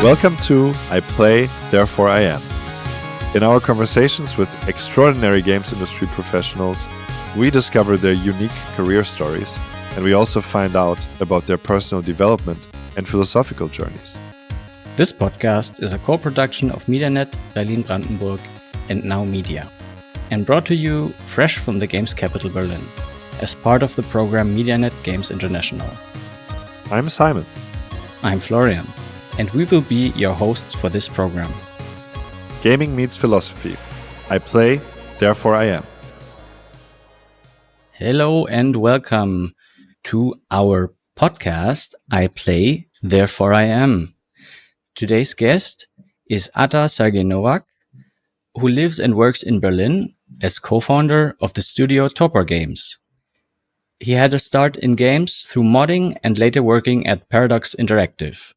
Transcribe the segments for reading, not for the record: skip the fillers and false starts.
Welcome to I Play, Therefore I Am. In our conversations with extraordinary games industry professionals, we discover their unique career stories, and we also find out about their personal development and philosophical journeys. This podcast is a co-production of Medianet, Berlin-Brandenburg, and Now Media, and brought to you fresh from the games capital Berlin, as part of the program Medianet Games International. I'm Simon. I'm Florian, and we will be your hosts for this program. Gaming meets philosophy. I play, therefore I am. Hello and welcome to our podcast, I Play, Therefore I Am. Today's guest is Ata Sergey Nowak, who lives and works in Berlin as co-founder of the studio Torpor Games. He had a start in games through modding and later working at Paradox Interactive.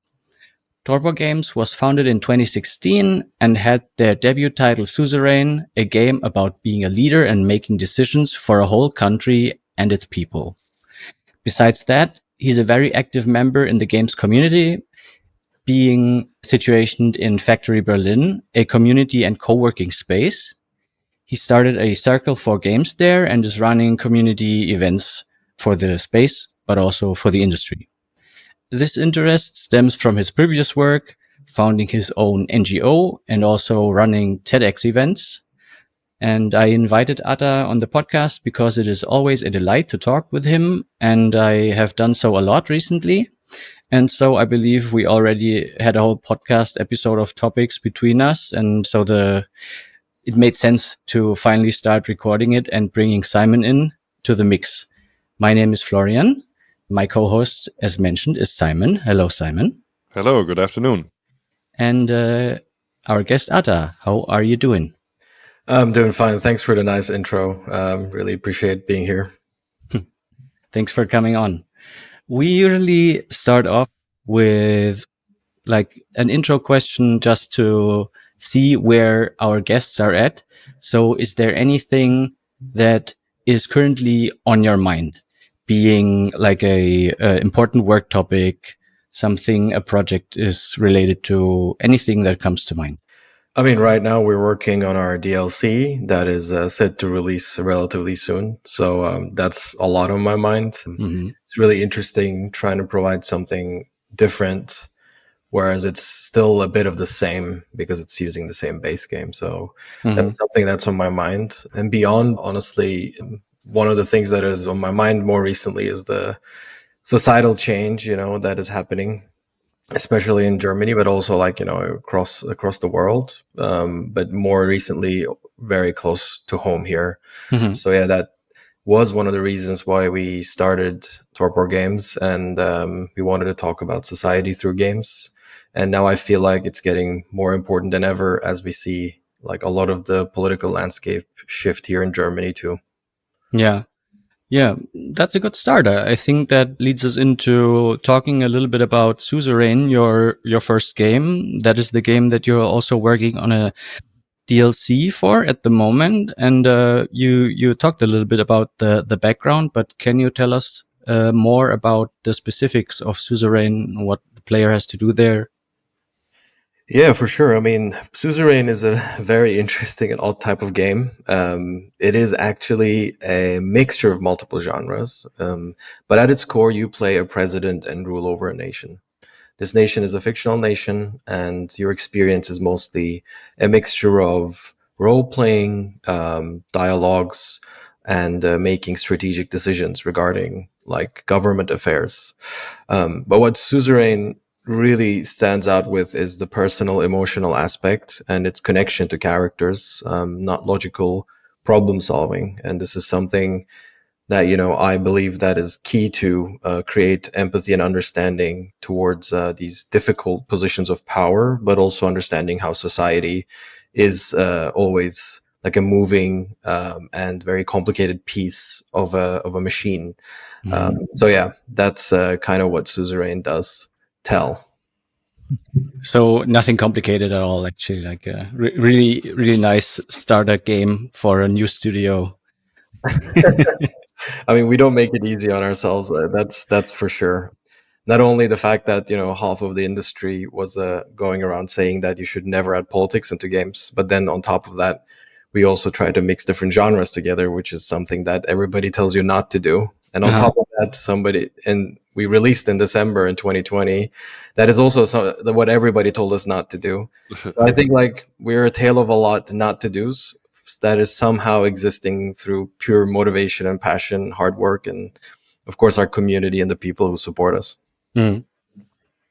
Torpor Games was founded in 2016 and had their debut title Suzerain, a game about being a leader and making decisions for a whole country and its people. Besides that, he's a very active member in the games community, being situated in Factory Berlin, a community and co-working space. He started a Circle for Games there and is running community events for the space, but also for the industry. This interest stems from his previous work, founding his own NGO and also running TEDx events. And I invited Ata on the podcast because it is always a delight to talk with him, and I have done so a lot recently. And so I believe we already had a whole podcast episode of topics between us, and so it made sense to finally start recording it and bringing Simon in to the mix. My name is Florian. My co-host, as mentioned, is Simon. Hello, Simon. Hello, good afternoon. And our guest, Ata, how are you doing? I'm doing fine. Thanks for the nice intro. Really appreciate being here. Thanks for coming on. We usually start off with like an intro question just to see where our guests are at. So is there anything that is currently on your mind? Being like a important work topic, something a project is related to, anything that comes to mind? I mean, right now we're working on our DLC that is set to release relatively soon. So that's a lot on my mind. Mm-hmm. It's really interesting trying to provide something different, whereas it's still a bit of the same because it's using the same base game. So that's something that's on my mind. And beyond, honestly, one of the things that is on my mind more recently is the societal change, that is happening, especially in Germany, but also across the world. But more recently, very close to home here. Mm-hmm. So yeah, that was one of the reasons why we started Torpor Games, and we wanted to talk about society through games. And now I feel like it's getting more important than ever as we see like a lot of the political landscape shift here in Germany too. Yeah, that's a good start. I think that leads us into talking a little bit about Suzerain, your first game. That is the game that you're also working on a DLC for at the moment. And you talked a little bit about the background, but can you tell us more about the specifics of Suzerain, what the player has to do there? Yeah, for sure. I mean, Suzerain is a very interesting and odd type of game. It is actually a mixture of multiple genres, but at its core, you play a president and rule over a nation. This nation is a fictional nation, and your experience is mostly a mixture of role-playing, dialogues, and making strategic decisions regarding like government affairs. But what Suzerain really stands out with is the personal emotional aspect and its connection to characters, not logical problem solving. And this is something that, I believe that is key to create empathy and understanding towards these difficult positions of power, but also understanding how society is always like a moving and very complicated piece of a machine. Mm-hmm. So yeah, that's kind of what Suzerain does tell. So nothing complicated at all, actually, like a really, really nice starter game for a new studio. I mean, we don't make it easy on ourselves. That's for sure. not only the fact that half of the industry was going around saying that you should never add politics into games, but then on top of that, we also try to mix different genres together, which is something that everybody tells you not to do. And on top of that, we released in December in 2020. That is also what everybody told us not to do. So I think like we're a tale of a lot not to do's that is somehow existing through pure motivation and passion, hard work, and of course our community and the people who support us.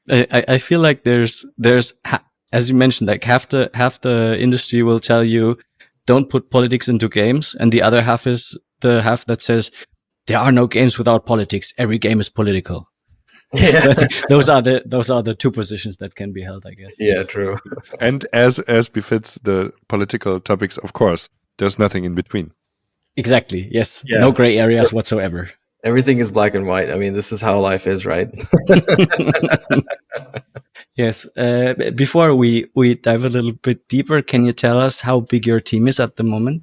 I feel like there's as you mentioned, like half the industry will tell you don't put politics into games, and the other half is the half that says there are no games without politics. Every game is political. Yeah. So I think those are the two positions that can be held, I guess. Yeah, true. And as befits the political topics, of course, there's nothing in between. Exactly. Yes. Yeah. No gray areas whatsoever. Everything is black and white. I mean, this is how life is, right? Yes. Before we dive a little bit deeper, can you tell us how big your team is at the moment?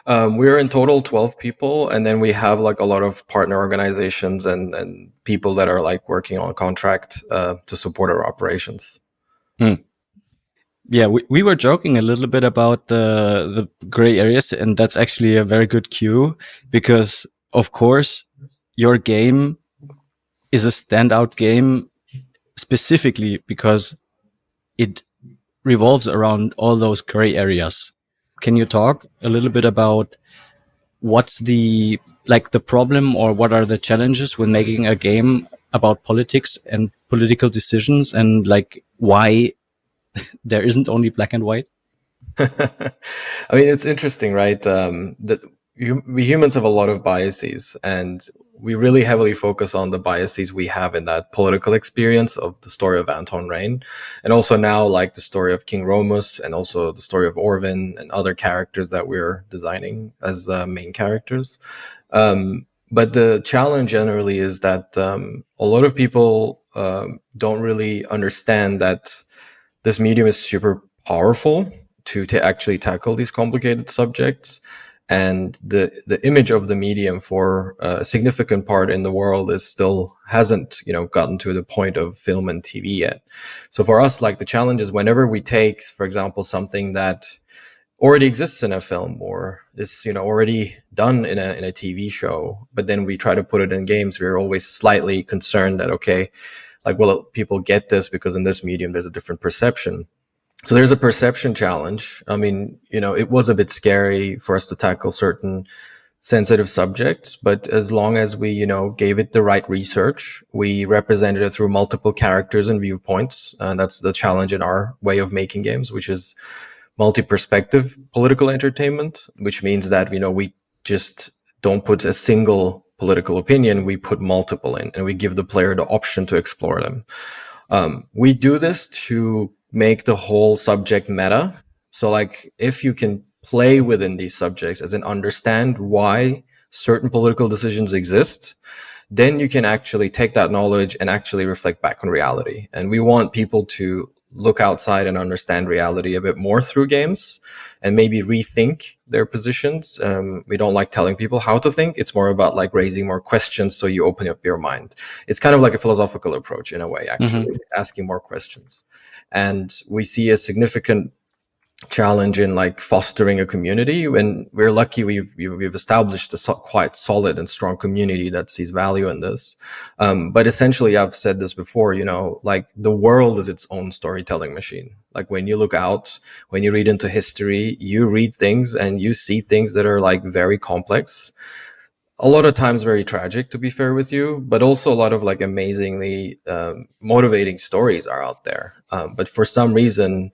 We're in total 12 people, and then we have like a lot of partner organizations and people that are like working on contract to support our operations. Yeah, we were joking a little bit about the gray areas, and that's actually a very good cue because, of course, your game is a standout game specifically because it revolves around all those gray areas. Can you talk a little bit about what's the problem or what are the challenges when making a game about politics and political decisions and like why there isn't only black and white? I mean, it's interesting, right? That we humans have a lot of biases, and we really heavily focus on the biases we have in that political experience of the story of Anton Rain, and also now like the story of King Romus, and also the story of Orvin and other characters that we're designing as main characters. But the challenge generally is that a lot of people don't really understand that this medium is super powerful to actually tackle these complicated subjects. And the image of the medium for a significant part in the world hasn't gotten to the point of film and TV yet. So for us, like the challenge is whenever we take, for example, something that already exists in a film or is already done in a TV show, but then we try to put it in games, we're always slightly concerned that will people get this because in this medium there's a different perception. So there's a perception challenge. I mean, it was a bit scary for us to tackle certain sensitive subjects, but as long as we, gave it the right research, we represented it through multiple characters and viewpoints. And that's the challenge in our way of making games, which is multi-perspective political entertainment, which means that, we just don't put a single political opinion, we put multiple in, and we give the player the option to explore them. We do this to make the whole subject meta. So like if you can play within these subjects as in understand why certain political decisions exist, then you can actually take that knowledge and actually reflect back on reality. And we want people to look outside and understand reality a bit more through games and maybe rethink their positions. We don't like telling people how to think. It's more about like raising more questions so you open up your mind. It's kind of like a philosophical approach in a way, actually, asking more questions. And we see a significant challenge in like fostering a community, and we're lucky we've established a quite solid and strong community that sees value in this. But essentially, I've said this before, like the world is its own storytelling machine. Like when you look out, when you read into history, you read things and you see things that are like very complex, a lot of times very tragic, to be fair with you, but also a lot of like amazingly motivating stories are out there. But for some reason,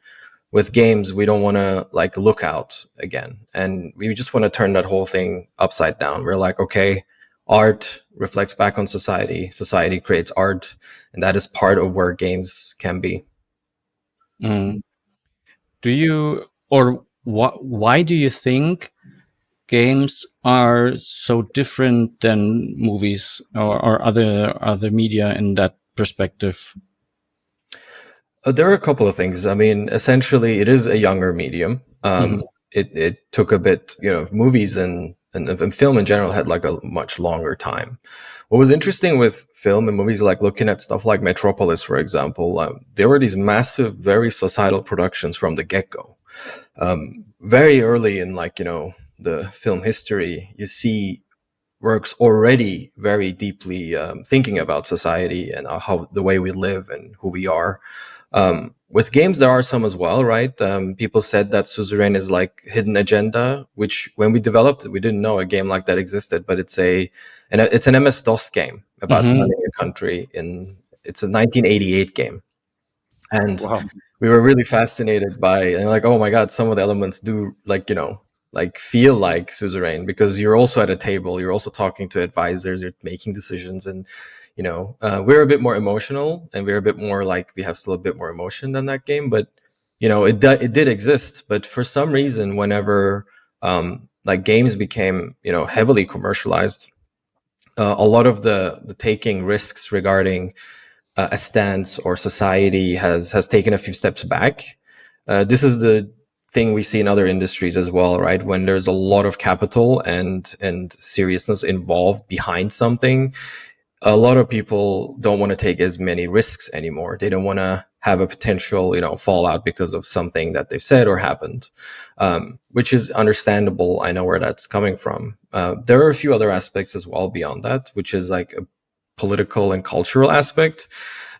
with games, we don't want to like look out again. And we just want to turn that whole thing upside down. We're like, okay, art reflects back on society. Society creates art. And that is part of where games can be. Why do you think games are so different than movies or other media in that perspective? There are a couple of things. I mean, essentially, it is a younger medium. It took a bit, movies and and film in general had like a much longer time. What was interesting with film and movies, like looking at stuff like Metropolis, for example, there were these massive, very societal productions from the get-go. Very early in, like, the film history, you see works already very deeply thinking about society and how the way we live and who we are. With games, there are some as well, right? People said that Suzerain is like hidden agenda, which when we developed it, we didn't know a game like that existed, but it's an MS-DOS game about running a country it's a 1988 game. And Wow. we were really fascinated by, and like, oh my God, some of the elements do like feel like Suzerain, because you're also at a table, you're also talking to advisors, you're making decisions, and we're a bit more emotional, and we're a bit more like, we have still a bit more emotion than that game, but it did exist. But for some reason, whenever like games became heavily commercialized, a lot of the taking risks regarding a stance or society has taken a few steps back. This is the thing we see in other industries as well, right? When there's a lot of capital and seriousness involved behind something, a lot of people don't want to take as many risks anymore. They don't want to have a potential, fallout because of something that they've said or happened, which is understandable. I know where that's coming from. There are a few other aspects as well beyond that, which is like a political and cultural aspect.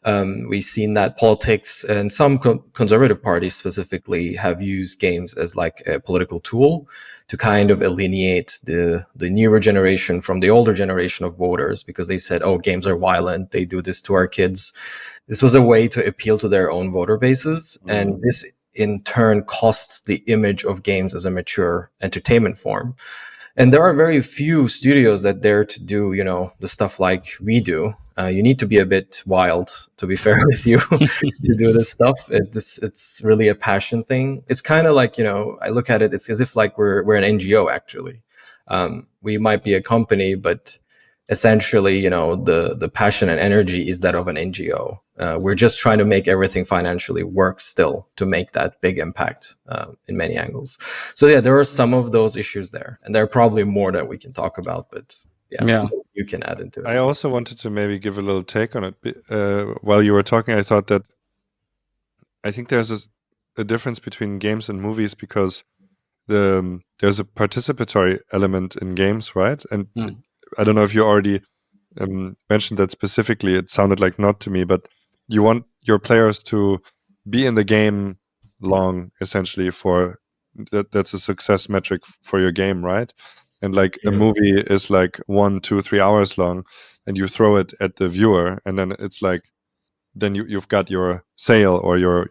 We've seen that politics and some conservative parties specifically have used games as like a political tool to kind of alienate the newer generation from the older generation of voters, because they said, oh, games are violent, they do this to our kids. This was a way to appeal to their own voter bases. And this in turn costs the image of games as a mature entertainment form. And there are very few studios that dare to do, the stuff like we do. You need to be a bit wild, to be fair with you, to do this stuff. It's really a passion thing. It's kind of like, I look at it, it's as if like we're an NGO, actually. We might be a company, but essentially, the passion and energy is that of an NGO. We're just trying to make everything financially work still to make that big impact in many angles. So yeah, there are some of those issues there, and there are probably more that we can talk about, but yeah. You can add into it. I also wanted to maybe give a little take on it. While you were talking, I thought that I think there's a difference between games and movies, because there's a participatory element in games, right? And I don't know if you already mentioned that specifically. It sounded like not to me, but you want your players to be in the game long, essentially, for that's a success metric for your game, right? And like a movie is like 1, 2, 3 hours long, and you throw it at the viewer, and then it's like, then you've got your sale or your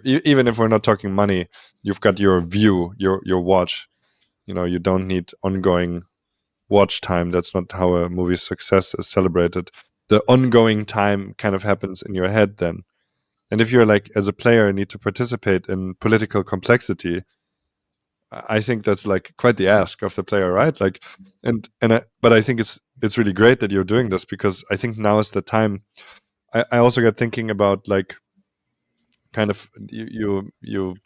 even if we're not talking money, you've got your view, your watch. You don't need ongoing watch time. That's not how a movie's success is celebrated. The ongoing time kind of happens in your head then. And if you're like, as a player, need to participate in political complexity, I think that's like quite the ask of the player, right? Like, but I think it's really great that you're doing this, because I think now is the time. I also got thinking about like, kind of you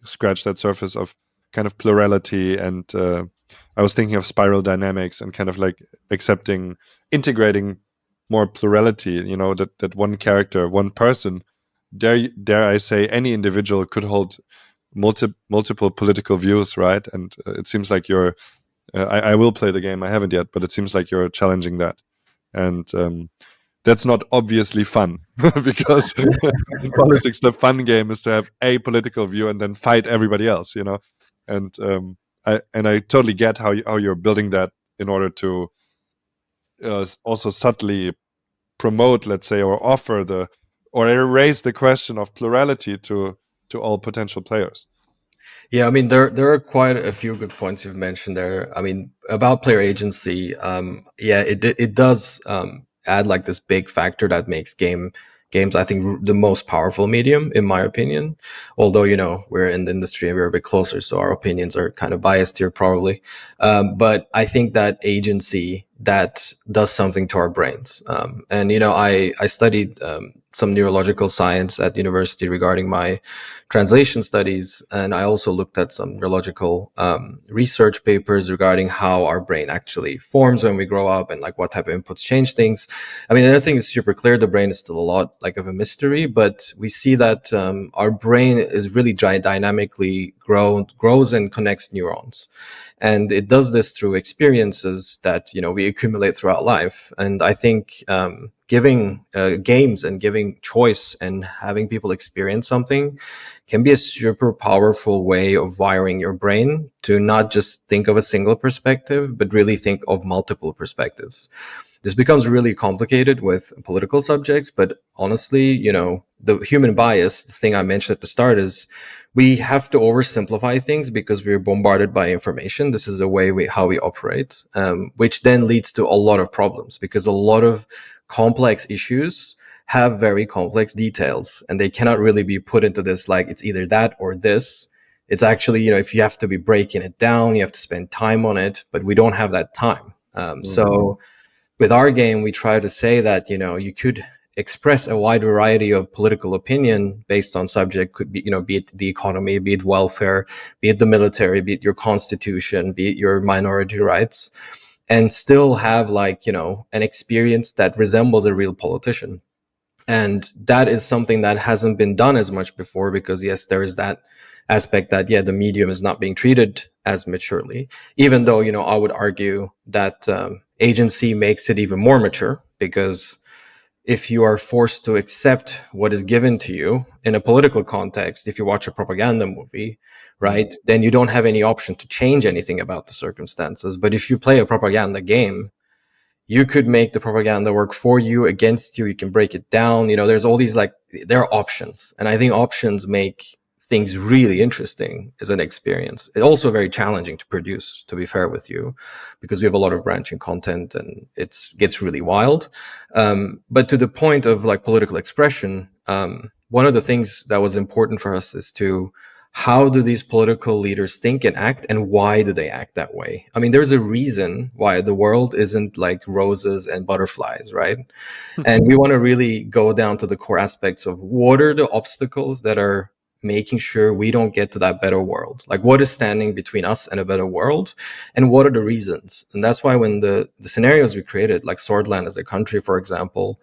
scratch that surface of kind of plurality, and I was thinking of spiral dynamics and kind of like integrating more plurality. That one character, one person, dare I say, any individual could hold multiple political views, right? And it seems like you're I will play the game. I haven't yet, but it seems like you're challenging that, and that's not obviously fun because in politics the fun game is to have a political view and then fight everybody else, and I totally get how you're building that in order to also subtly promote, let's say, or offer or raise the question of plurality to all potential players. Yeah, I mean, there are quite a few good points you've mentioned there. I mean, about player agency, it does add like this big factor that makes games, I think, the most powerful medium, in my opinion. Although, we're in the industry and we're a bit closer, so our opinions are kind of biased here, probably. But I think that agency, that does something to our brains. And I studied some neurological science at university regarding my translation studies, and I also looked at some neurological research papers regarding how our brain actually forms when we grow up and like what type of inputs change things. I mean, everything is super clear. The brain is still a lot like of a mystery, but we see that our brain is really dynamically grows and connects neurons. And it does this through experiences that, you know, we accumulate throughout life. And I think giving games and giving choice and having people experience something can be a super powerful way of wiring your brain to not just think of a single perspective, but really think of multiple perspectives. This becomes really complicated with political subjects, but honestly, you know, the human bias, the thing I mentioned at the start, is we have to oversimplify things because we're bombarded by information. This is the way how we operate, which then leads to a lot of problems because a lot of complex issues have very complex details and they cannot really be put into this like it's either that or this. It's actually, you know, if you have to be breaking it down, you have to spend time on it, but we don't have that time. So with our game, we try to say that, you know, you could express a wide variety of political opinion based on subject, could be, you know, be it the economy, be it welfare, be it the military, be it your constitution, be it your minority rights, and still have like, you know, an experience that resembles a real politician. And that is something that hasn't been done as much before because yes, there is that aspect that, yeah, the medium is not being treated as maturely, even though, you know, I would argue that agency makes it even more mature because if you are forced to accept what is given to you in a political context, if you watch a propaganda movie, right, then you don't have any option to change anything about the circumstances. But if you play a propaganda game, you could make the propaganda work for you, against you. You can break it down. You know, there's all these like, there are options. And I think options make things really interesting as an experience. It's also very challenging to produce, to be fair with you, because we have a lot of branching content and it gets really wild. But to the point of like political expression, one of the things that was important for us is to, how do these political leaders think and act, and why do they act that way? I mean, there's a reason why the world isn't like roses and butterflies, right? And we want to really go down to the core aspects of what are the obstacles that are making sure we don't get to that better world. Like what is standing between us and a better world, and what are the reasons? And that's why when the scenarios we created, like Swordland as a country, for example,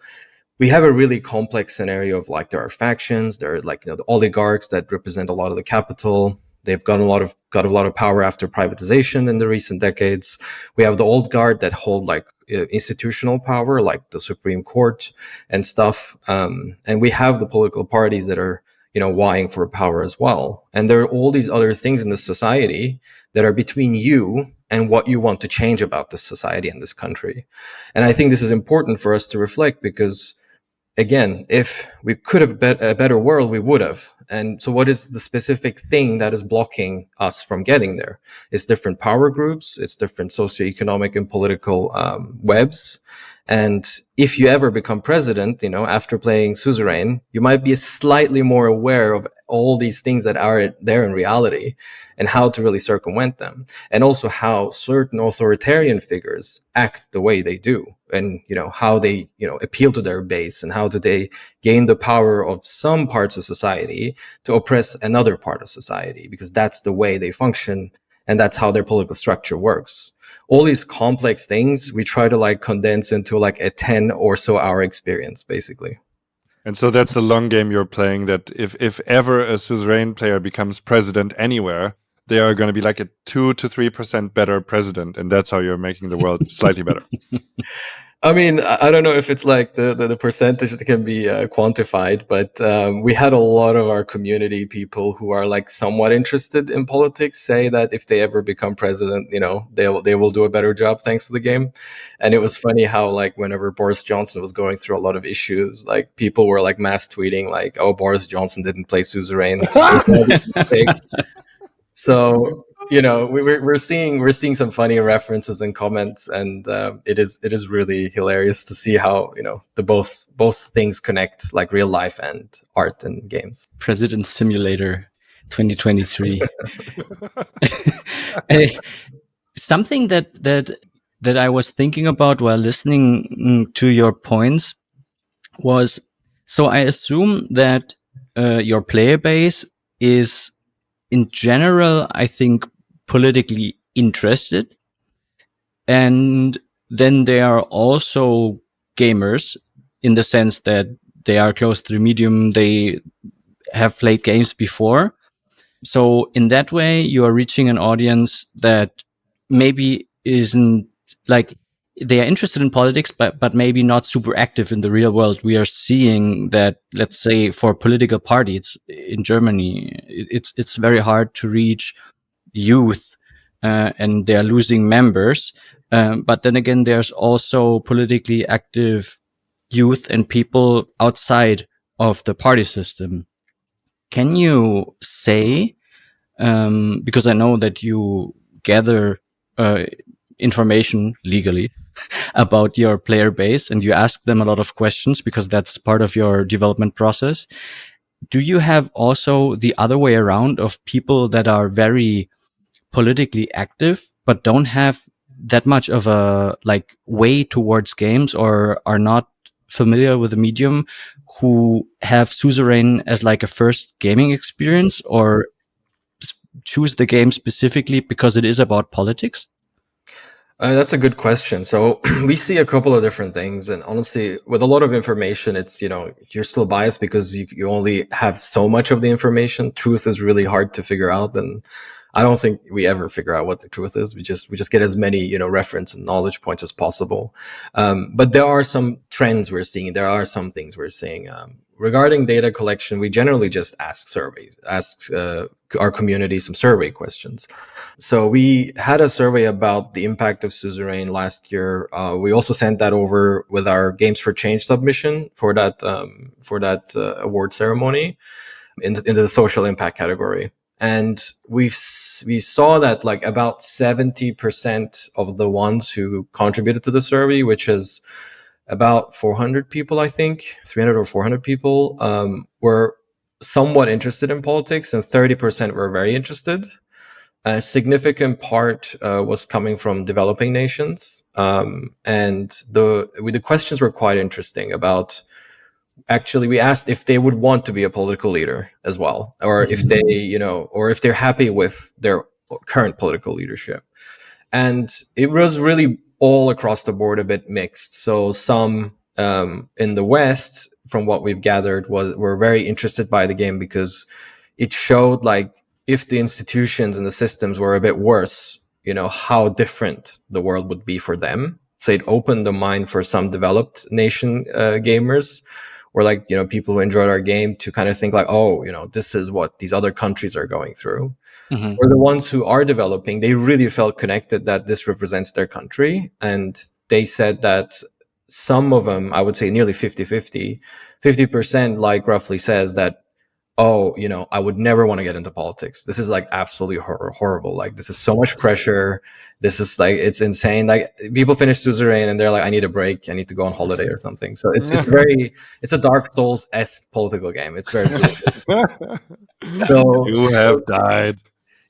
we have a really complex scenario of like, there are factions, there are like, you know, the oligarchs that represent a lot of the capital. They've got a lot of power after privatization in the recent decades. We have the old guard that hold like institutional power, like the Supreme Court and stuff. And we have the political parties that are, you know, vying for power as well. And there are all these other things in the society that are between you and what you want to change about this society and this country. And I think this is important for us to reflect because, again, if we could have a better world, we would have. And so what is the specific thing that is blocking us from getting there? It's different power groups. It's different socioeconomic and political webs. And if you ever become president, you know, after playing Suzerain, you might be slightly more aware of all these things that are there in reality and how to really circumvent them. And also how certain authoritarian figures act the way they do, and, you know, how they, you know, appeal to their base, and how do they gain the power of some parts of society to oppress another part of society, because that's the way they function and that's how their political structure works. All these complex things we try to like condense into like a 10 or so hour experience, basically. And so that's the long game you're playing, that if ever a Suzerain player becomes president anywhere, they are going to be like a 2 to 3% better president. And that's how you're making the world slightly better. I mean, I don't know if it's like the percentage that can be quantified, but we had a lot of our community people who are like somewhat interested in politics say that if they ever become president, you know, they will do a better job thanks to the game. And it was funny how like whenever Boris Johnson was going through a lot of issues, like people were like mass tweeting like, "Oh, Boris Johnson didn't play Suzerain." So, you know, we're seeing some funny references and comments, and it is really hilarious to see how, you know, the both things connect, like real life and art and games. President Simulator 2023. Something that I was thinking about while listening to your points was So I assume that your player base is, in general, I think, politically interested. And then they are also gamers in the sense that they are close to the medium. They have played games before. So in that way, you are reaching an audience that maybe isn't like they are interested in politics, but maybe not super active in the real world. We are seeing that, let's say, for political parties in Germany, it's very hard to reach youth, and they are losing members. But then again, there's also politically active youth and people outside of the party system. Can you say, because I know that you gather information legally about your player base and you ask them a lot of questions because that's part of your development process. Do you have also the other way around of people that are very politically active but don't have that much of a way towards games or are not familiar with the medium, who have Suzerain as like a first gaming experience or choose the game specifically because it is about politics? That's a good question. So we see a couple of different things, and honestly, with a lot of information, it's you're still biased because you only have so much of the information. Truth is really hard to figure out, and I don't think we ever figure out what the truth is. We just get as many reference and knowledge points as possible. But there are some trends we're seeing. There are some things we're seeing. Regarding data collection, we generally just ask our community some survey questions. So we had a survey about the impact of Suzerain last year. We also sent that over with our Games for Change submission for that award ceremony into the social impact category. And we saw that like about 70% of the ones who contributed to the survey, which is about 400 people, I think, 300 or 400 people, were somewhat interested in politics, and 30% were very interested. A significant part was coming from developing nations, and the questions were quite interesting. About actually, we asked if they would want to be a political leader as well, or if they, or if they're happy with their current political leadership, and it was really all across the board a bit mixed. So some in the West, from what we've gathered, were very interested by the game because it showed like if the institutions and the systems were a bit worse, how different the world would be for them. So it opened the mind for some developed nation gamers, or like, people who enjoyed our game, to kind of think like, oh, this is what these other countries are going through. Mm-hmm. For the ones who are developing, they really felt connected that this represents their country. And they said that some of them, I would say nearly 50% like roughly says that, oh, I would never want to get into politics. This is like absolutely horrible. Like, this is so much pressure. This is like, it's insane. Like, people finish Suzerain and they're like, I need a break. I need to go on holiday or something. So it's a Dark Souls-esque political game. It's very so you have died.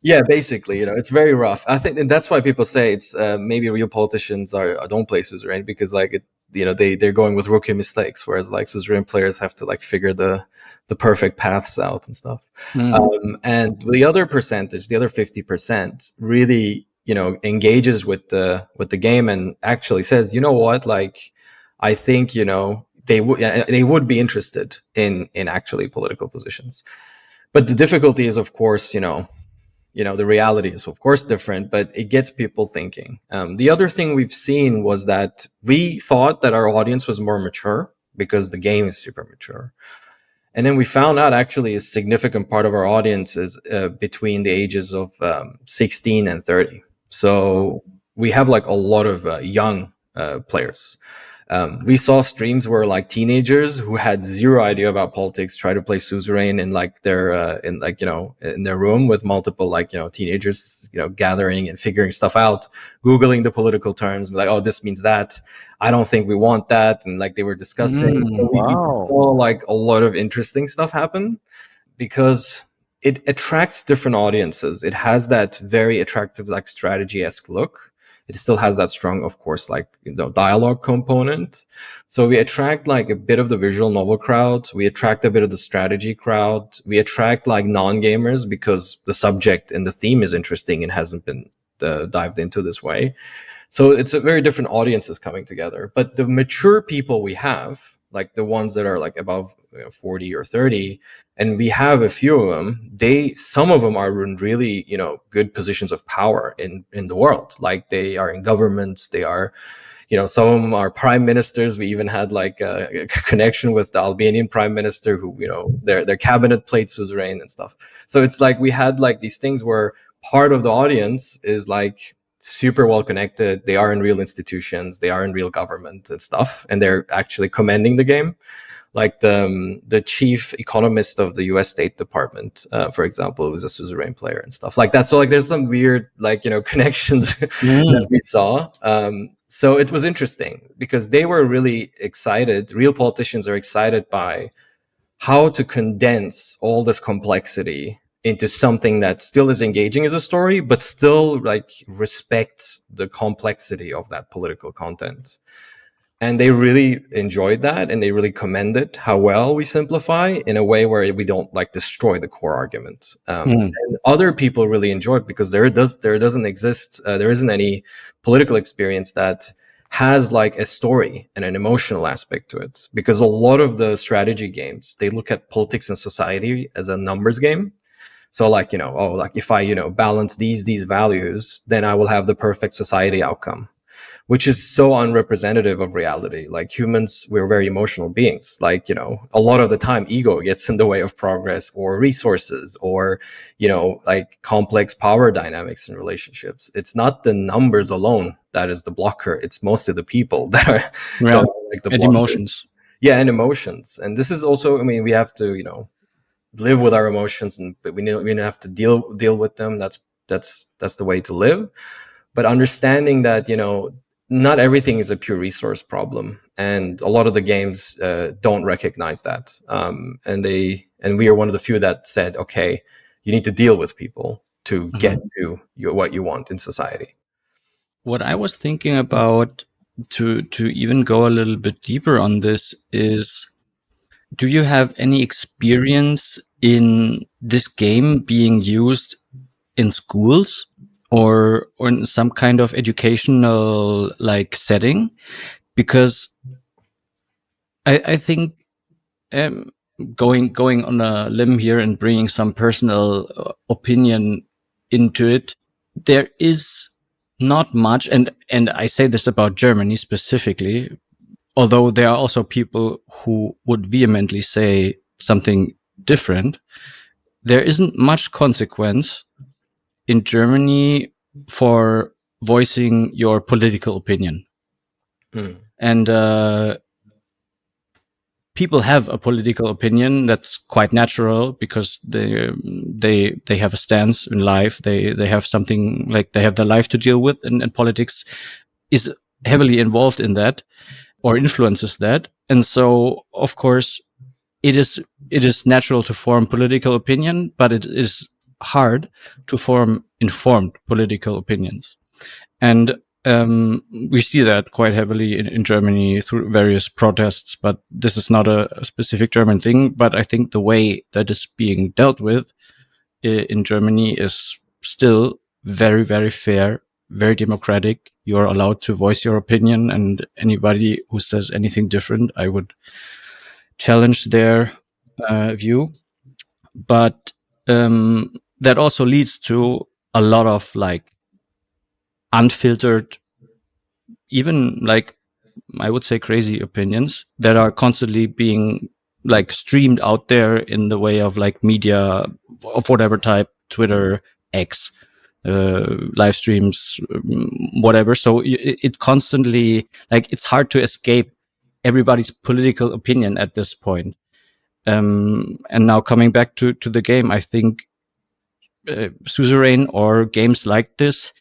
Yeah, basically, it's very rough. I think, and that's why people say it's maybe real politicians don't play Suzerain, because like they're going with rookie mistakes, whereas like Suzerain players have to like figure the perfect paths out and stuff. And the other percentage, the other 50%, really engages with the game and actually says, what, like, I think they would be interested in actually political positions. But the difficulty is, of course, the reality is, of course, different, but it gets people thinking. The other thing we've seen was that we thought that our audience was more mature because the game is super mature. And then we found out actually a significant part of our audience is between the ages of 16 and 30. So we have like a lot of young players. We saw streams where like teenagers who had zero idea about politics try to play Suzerain in like their in their room with multiple teenagers gathering and figuring stuff out, googling the political terms, like, oh, this means that, I don't think we want that, and like they were discussing. So we saw like a lot of interesting stuff happen because it attracts different audiences. It has that very attractive like strategy-esque look. it still has that strong, of course, like, dialogue component. So we attract like a bit of the visual novel crowd. We attract a bit of the strategy crowd. We attract like non-gamers because the subject and the theme is interesting and hasn't been dived into this way. So it's a very different audiences coming together. But the mature people we have, like the ones that are like above 40 or 30, and we have a few of them, some of them are in really, good positions of power in the world. Like they are in governments, they are, some of them are prime ministers. We even had like a connection with the Albanian prime minister who, their cabinet played Suzerain and stuff. So it's like we had like these things where part of the audience is like super well connected. They are in real institutions, they are in real government and stuff, and they're actually commending the game. Like the chief economist of the US State Department, for example, was a Suzerain player and stuff like that. So like there's some weird like, connections that we saw. So it was interesting because they were really excited. Real politicians are excited by how to condense all this complexity into something that still is engaging as a story, but still like respects the complexity of that political content. And they really enjoyed that, and they really commended how well we simplify in a way where we don't like destroy the core argument. And other people really enjoyed because there isn't any political experience that has like a story and an emotional aspect to it. Because a lot of the strategy games, they look at politics and society as a numbers game. So like, if I, balance these values, then I will have the perfect society outcome, which is so unrepresentative of reality. Like humans, we're very emotional beings. Like, a lot of the time ego gets in the way of progress or resources or, like complex power dynamics in relationships. It's not the numbers alone that is the blocker. It's mostly the people that are, like the emotions. Yeah. And emotions. And this is also, we have to, live with our emotions, but we have to deal with them. That's the way to live. But understanding that, not everything is a pure resource problem, and a lot of the games don't recognize that. And we are one of the few that said, okay, you need to deal with people to get to what you want in society. What I was thinking about to even go a little bit deeper on this is, do you have any experience in this game being used in schools or in some kind of educational like setting? Because I think going on a limb here and bringing some personal opinion into it, there is not much, and I say this about Germany specifically, although there are also people who would vehemently say something different. There isn't much consequence in Germany for voicing your political opinion. And people have a political opinion. That's quite natural because they have a stance in life. They have something, like they have their life to deal with, and politics is heavily involved in that or influences that. And so, of course, it is natural to form political opinion, but it is hard to form informed political opinions. And we see that quite heavily in Germany through various protests, but this is not a specific German thing. But I think the way that is being dealt with in Germany is still very, very fair, very democratic. You're allowed to voice your opinion, and anybody who says anything different, I would challenge their view. But that also leads to a lot of like unfiltered, even like I would say crazy opinions that are constantly being like streamed out there in the way of like media of whatever type, Twitter, X, live streams, whatever. So it constantly, like, it's hard to escape everybody's political opinion at this point. And now coming back to the game, I think Suzerain or games like this,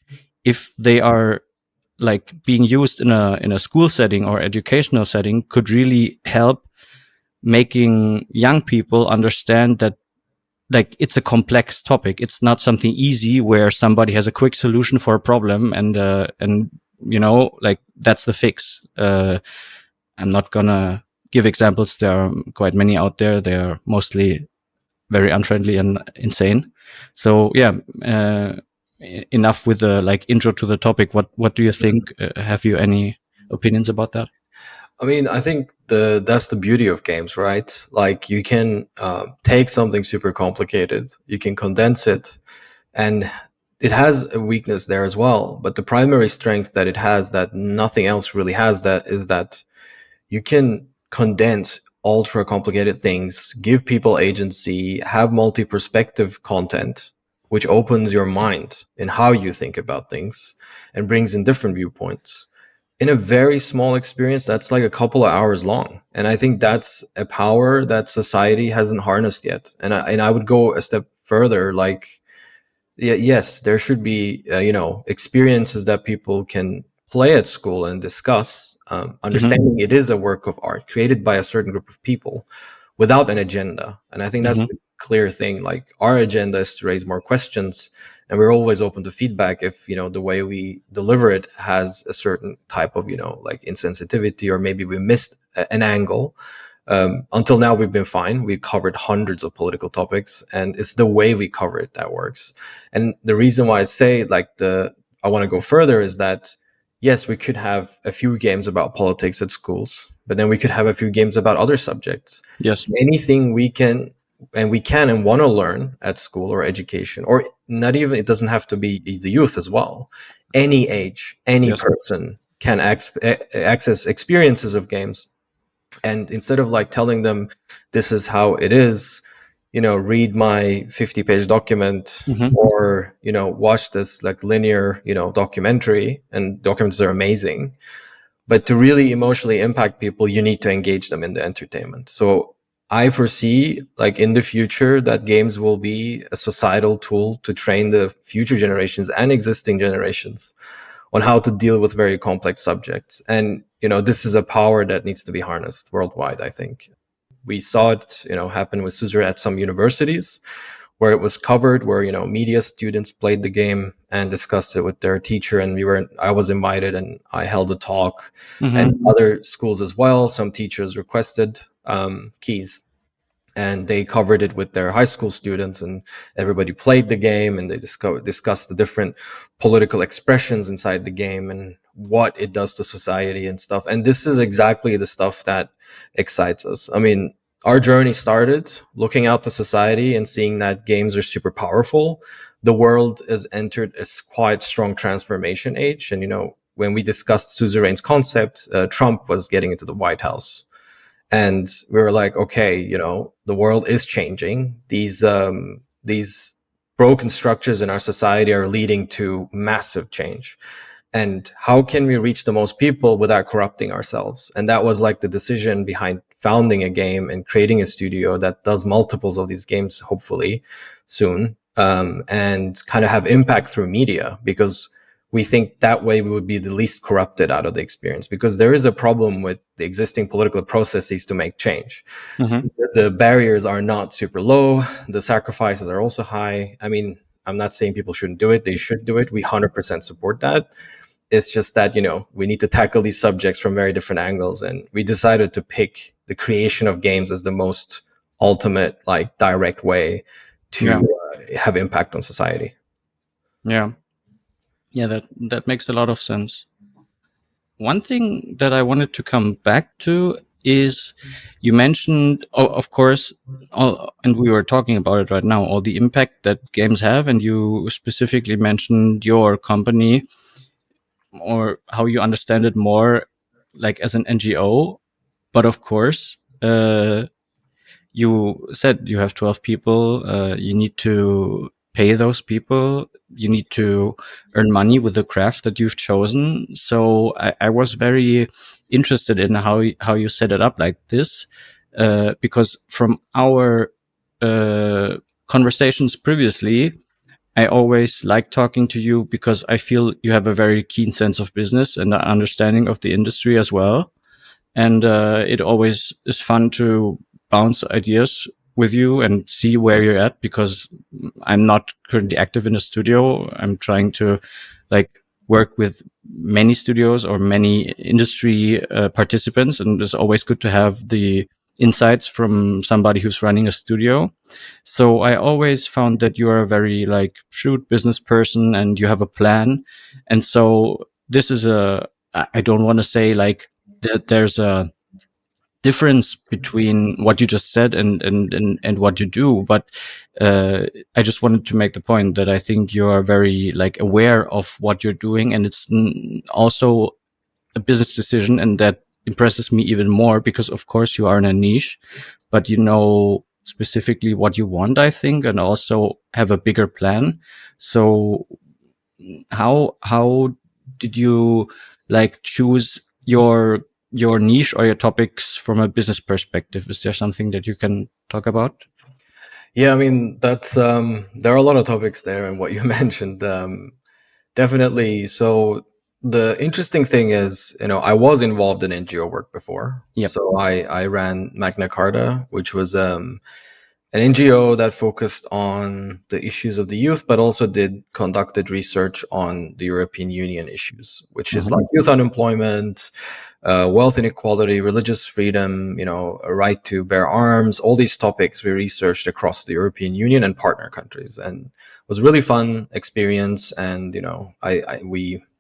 if they are like being used in a school setting or educational setting, could really help making young people understand that like it's a complex topic. It's not something easy where somebody has a quick solution for a problem and like that's the fix. I'm not gonna give examples. There are quite many out there. They're mostly very unfriendly and insane. So yeah, enough with the like intro to the topic. What do you think? Have you any opinions about that? I mean, I think that's the beauty of games, right? Like you can take something super complicated, you can condense it, and it has a weakness there as well. But the primary strength that it has that nothing else really has that is that you can condense ultra complicated things, give people agency, have multi-perspective content, which opens your mind in how you think about things and brings in different viewpoints in a very small experience that's like a couple of hours long. And I think that's a power that society hasn't harnessed yet. And I would go a step further, like, yes, there should be, experiences that people can play at school and discuss, understanding it is a work of art created by a certain group of people without an agenda. And I think that's the clear thing. Like our agenda is to raise more questions, and we're always open to feedback if, the way we deliver it has a certain type of, like insensitivity, or maybe we missed an angle. Until now, we've been fine. We covered hundreds of political topics, and it's the way we cover it that works. And the reason why I say I want to go further is that, yes, we could have a few games about politics at schools, but then we could have a few games about other subjects. Yes. Anything we can and want to learn at school or education, or not even, it doesn't have to be the youth as well. Any age, any person can access experiences of games. And instead of like telling them this is how it is, read my 50-page document, or, watch this like linear, documentary, and documents are amazing. But to really emotionally impact people, you need to engage them in the entertainment. So I foresee like in the future that games will be a societal tool to train the future generations and existing generations on how to deal with very complex subjects. And, this is a power that needs to be harnessed worldwide, I think. We saw it, happen with Suzerain at some universities where it was covered, where, media students played the game and discussed it with their teacher. And I was invited and I held a talk, and other schools as well. Some teachers requested keys, and they covered it with their high school students, and everybody played the game, and they discussed the different political expressions inside the game and what it does to society and stuff. And this is exactly the stuff that excites us. I mean, our journey started looking out to society and seeing that games are super powerful. The world has entered a quite strong transformation age. And, when we discussed Suzerain's concept, Trump was getting into the White House. And we were like, okay, the world is changing. These broken structures in our society are leading to massive change. And how can we reach the most people without corrupting ourselves? And that was like the decision behind founding a game and creating a studio that does multiples of these games, hopefully soon, and kind of have impact through media, because we think that way we would be the least corrupted out of the experience, because there is a problem with the existing political processes to make change. The barriers are not super low. The sacrifices are also high. I mean, I'm not saying people shouldn't do it. They should do it. We 100% support that. It's just that, we need to tackle these subjects from very different angles. And we decided to pick the creation of games as the most ultimate, like direct way to have impact on society. Yeah. Yeah, that makes a lot of sense. One thing that I wanted to come back to is you mentioned, of course, and we were talking about it right now, all the impact that games have, and you specifically mentioned your company, or how you understand it more like as an NGO. But of course, you said you have 12 people, you need to pay those people, you need to earn money with the craft that you've chosen. So I was very interested in how you set it up like this, because from our conversations previously, I always like talking to you because I feel you have a very keen sense of business and an understanding of the industry as well. And it always is fun to bounce ideas with you and see where you're at, because I'm not currently active in a studio. I'm trying to like work with many studios or many industry participants, and it's always good to have the insights from somebody who's running a studio. So I always found that you are a very like shrewd business person and you have a plan. And so this is I don't want to say like that there's a difference between what you just said and what you do, but I just wanted to make the point that I think you are very like aware of what you're doing, and it's also a business decision, and that impresses me even more because of course you are in a niche, but you know specifically what you want, I think, and also have a bigger plan. So how did you like choose your niche or your topics from a business perspective? Is there something that you can talk about? Yeah, I mean, that's there are a lot of topics there and what you mentioned. Definitely. So the interesting thing is, I was involved in NGO work before. Yep. So I ran Magna Carta, which was an NGO that focused on the issues of the youth, but also conducted research on the European Union issues, which is like youth unemployment, wealth inequality, religious freedom, a right to bear arms, all these topics we researched across the European Union and partner countries, and it was a really fun experience. And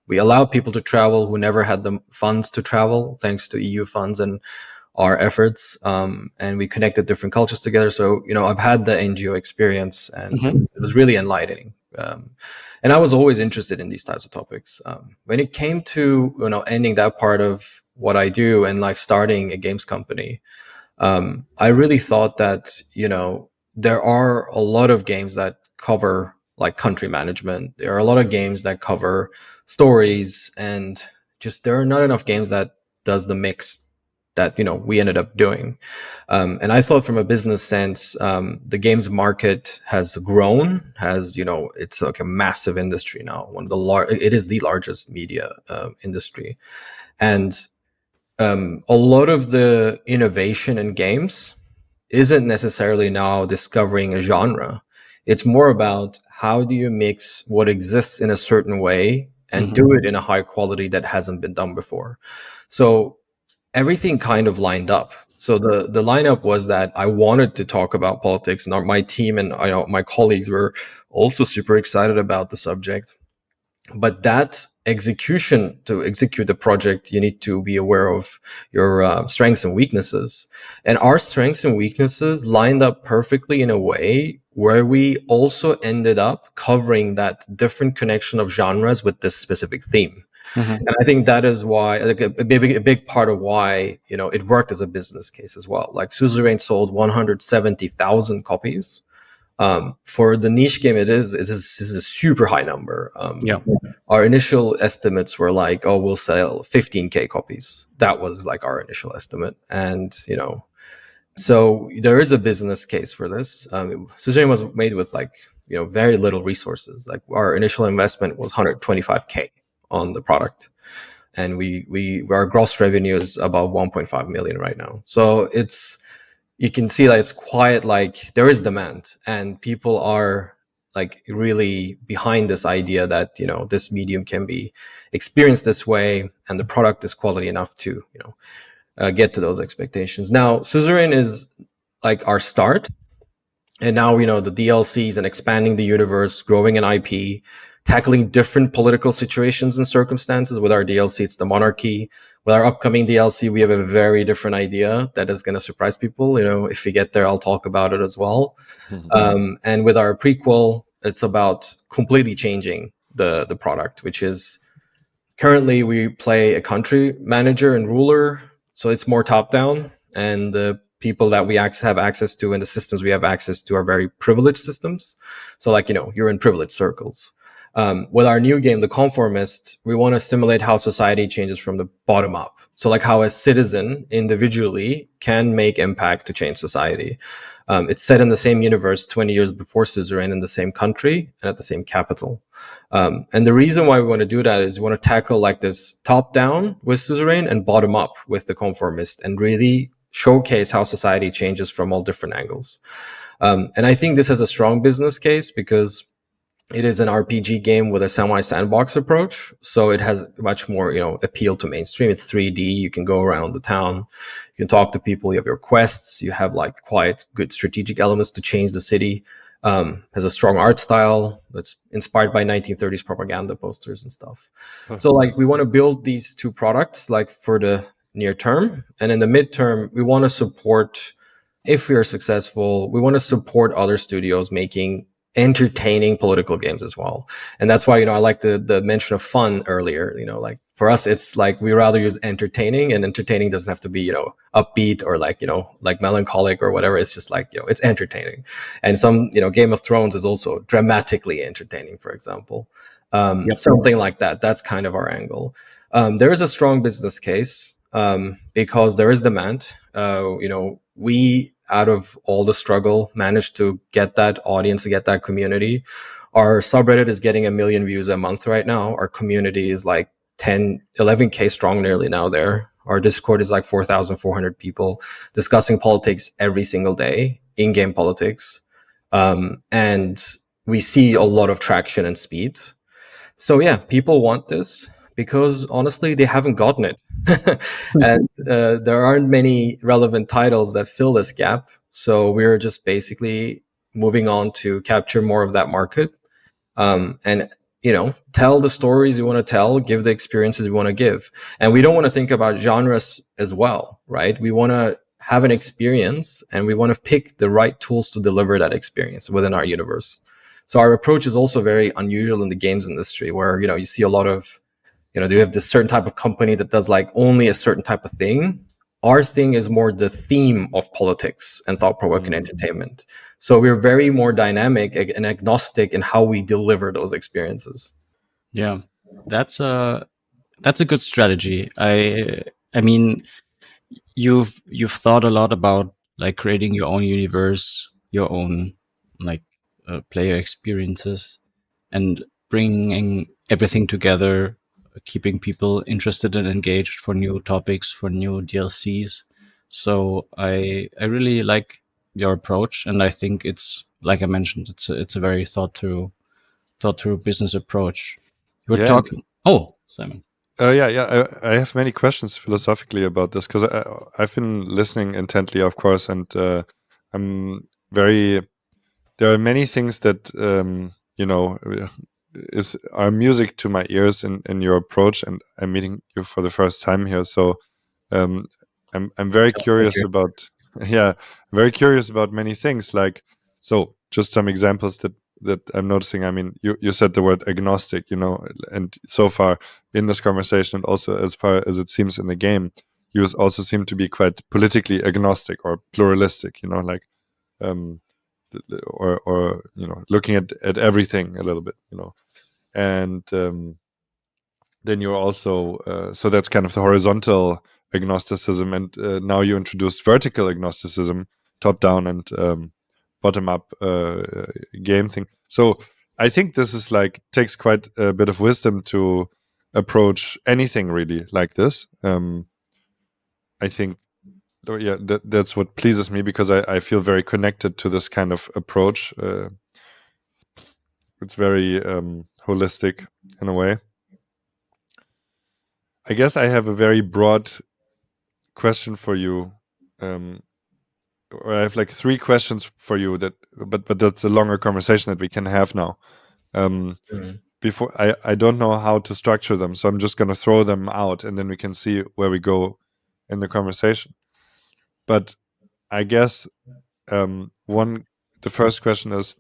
we allowed people to travel who never had the funds to travel, thanks to EU funds and our efforts, and we connected different cultures together. So I've had the NGO experience, and it was really enlightening. And I was always interested in these types of topics. When it came to ending that part of what I do and like starting a games company, I really thought that there are a lot of games that cover like country management. There are a lot of games that cover stories, and just there are not enough games that does the mix that we ended up doing. And I thought from a business sense, the games market has grown, it's like a massive industry now. It is the largest media industry, and a lot of the innovation in games isn't necessarily now discovering a genre. It's more about how do you mix what exists in a certain way and do it in a high quality that hasn't been done before. So everything kind of lined up. So the lineup was that I wanted to talk about politics, and my team and my colleagues were also super excited about the subject. But that execution, to execute the project, you need to be aware of your strengths and weaknesses. And our strengths and weaknesses lined up perfectly in a way where we also ended up covering that different connection of genres with this specific theme. And I think that is why, like a big part of why it worked as a business case as well. Like Suzerain sold 170,000 copies. For the niche game, it is a super high number. Our initial estimates were like, oh, we'll sell 15K copies. That was like our initial estimate, and so there is a business case for this. Suzerain was made with like very little resources. Like our initial investment was 125K on the product, and our gross revenue is about 1.5 million right now. So you can see that it's quite like there is demand, and people are like really behind this idea that this medium can be experienced this way, and the product is quality enough to get to those expectations. Now Suzerain is like our start, and now the DLCs and expanding the universe, growing an IP, tackling different political situations and circumstances. With our DLC, it's the monarchy. With our upcoming DLC, we have a very different idea that is going to surprise people. If we get there, I'll talk about it as well. And with our prequel, it's about completely changing the product, which is currently we play a country manager and ruler. So it's more top down, and the people that we have access to and the systems we have access to are very privileged systems. So like, you're in privileged circles. With our new game, The Conformist, we want to simulate how society changes from the bottom up. So like how a citizen individually can make impact to change society. It's set in the same universe 20 years before Suzerain, in the same country and at the same capital. And the reason why we want to do that is we want to tackle like this top down with Suzerain and bottom up with The Conformist, and really showcase how society changes from all different angles. And I think this has a strong business case because it is an RPG game with a semi-sandbox approach, so it has much more, appeal to mainstream. It's 3D. You can go around the town, you can talk to people. You have your quests. You have like quite good strategic elements to change the city. Has a strong art style that's inspired by 1930s propaganda posters and stuff. So like we want to build these two products like for the near term, and in the midterm, we want to support. If we are successful, we want to support other studios making entertaining political games as well. And that's why, I like the mention of fun earlier. Like for us, it's like we rather use entertaining, and entertaining doesn't have to be, upbeat or like, like melancholic or whatever. It's just like, it's entertaining. And some, Game of Thrones is also dramatically entertaining, for example. Something like that. That's kind of our angle. There is a strong business case because there is demand. We, out of all the struggle, managed to get that audience, to get that community. Our subreddit is getting 1 million views a month right now. Our community is like 11K strong nearly now there. Our Discord is like 4,400 people discussing politics every single day, in-game politics. And we see a lot of traction and speed. So yeah, people want this because honestly, they haven't gotten it. And there aren't many relevant titles that fill this gap. So we're just basically moving on to capture more of that market. And tell the stories you want to tell, give the experiences you want to give. And we don't want to think about genres as well, right? We want to have an experience, and we want to pick the right tools to deliver that experience within our universe. So our approach is also very unusual in the games industry, where, you see a lot of, you have this certain type of company that does like only a certain type of thing. Our thing is more the theme of politics and thought-provoking entertainment. So we're very more dynamic and agnostic in how we deliver those experiences. Yeah, that's a good strategy. I mean, you've thought a lot about like creating your own universe, your own like player experiences, and bringing everything together, keeping people interested and engaged for new topics, for new DLCs. So I really like your approach, and I think it's, like I mentioned, it's a very thought through business approach. You were talking. Oh, Simon. Yeah. I have many questions philosophically about this because I've been listening intently, of course, and I'm very. There are many things that are music to my ears in your approach, and I'm meeting you for the first time here, so I'm very curious about very curious about many things. Like, so just some examples that I'm noticing. I mean, you said the word agnostic, and so far in this conversation, and also as far as it seems in the game, you also seem to be quite politically agnostic or pluralistic, like or looking at everything a little bit, and then you're also so that's kind of the horizontal agnosticism, and now you introduced vertical agnosticism, top down and bottom up game thing. So I think this is like takes quite a bit of wisdom to approach anything really like this. I think that's what pleases me, because I feel very connected to this kind of approach. It's very holistic in a way. I guess I have a very broad question for you. Or I have like 3 questions for you but that's a longer conversation that we can have now. Before I don't know how to structure them, so I'm just going to throw them out, and then we can see where we go in the conversation. But I guess the first question is,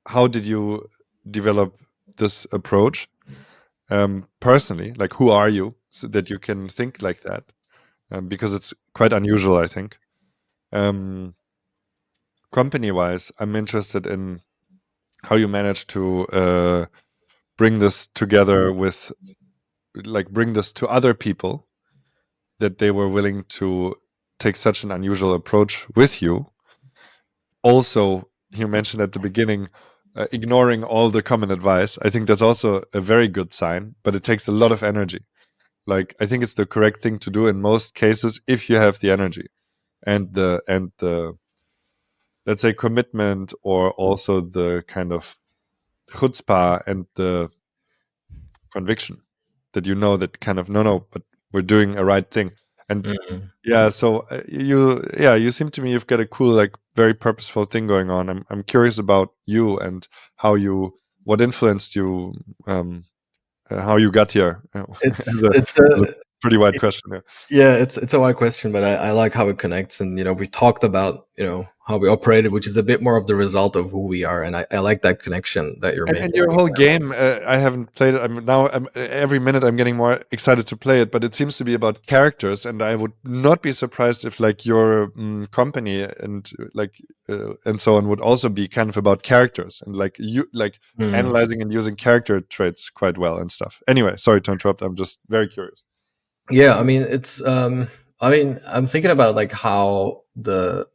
how did you develop this approach personally? Like, who are you so that you can think like that? Because it's quite unusual, I think. Company-wise, I'm interested in how you managed to bring this together with, like, bring this to other people, that they were willing to take such an unusual approach with you. Also, you mentioned at the beginning, ignoring all the common advice. I think that's also a very good sign, but it takes a lot of energy. Like, I think it's the correct thing to do in most cases if you have the energy. and the let's say commitment, or also the kind of chutzpah and the conviction that that kind of no, but we're doing a right thing. And so you seem to me you've got a cool, like, very purposeful thing going on. I'm curious about you and what influenced you, how you got here. It's As a pretty wide question. Yeah, it's a wide question, but I like how it connects. And we talked about how we operated, which is a bit more of the result of who we are. And I like that connection that you're making. And your whole game, I haven't played it. Every minute I'm getting more excited to play it, but it seems to be about characters, and I would not be surprised if, like, your company and and so on would also be kind of about characters, and like analyzing and using character traits quite well and stuff. Anyway, sorry to interrupt. I'm just very curious. Yeah, I mean, it's I'm thinking about, like, how the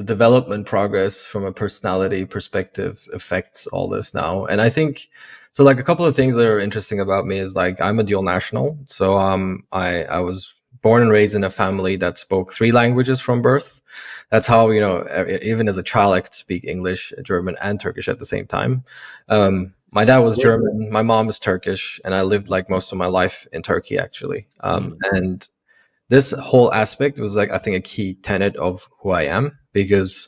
development progress from a personality perspective affects all this now. And I think so, like, a couple of things that are interesting about me is, like, I'm a dual national. So I was born and raised in a family that spoke 3 languages from birth. That's how, even as a child, I could speak English, German, and Turkish at the same time. My dad was German, my mom is Turkish, and I lived, like, most of my life in Turkey, actually. And this whole aspect was, like, I think, a key tenet of who I am, because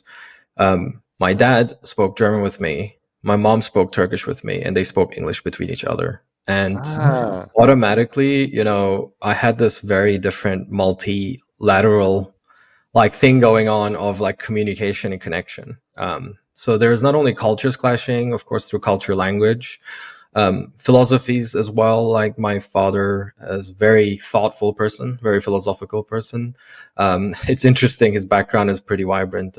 my dad spoke German with me, my mom spoke Turkish with me, and they spoke English between each other. And automatically, I had this very different multilateral, like, thing going on of, like, communication and connection. So there's not only cultures clashing, of course, through culture, language, philosophies as well. Like, my father is a very thoughtful person, very philosophical person. It's interesting. His background is pretty vibrant.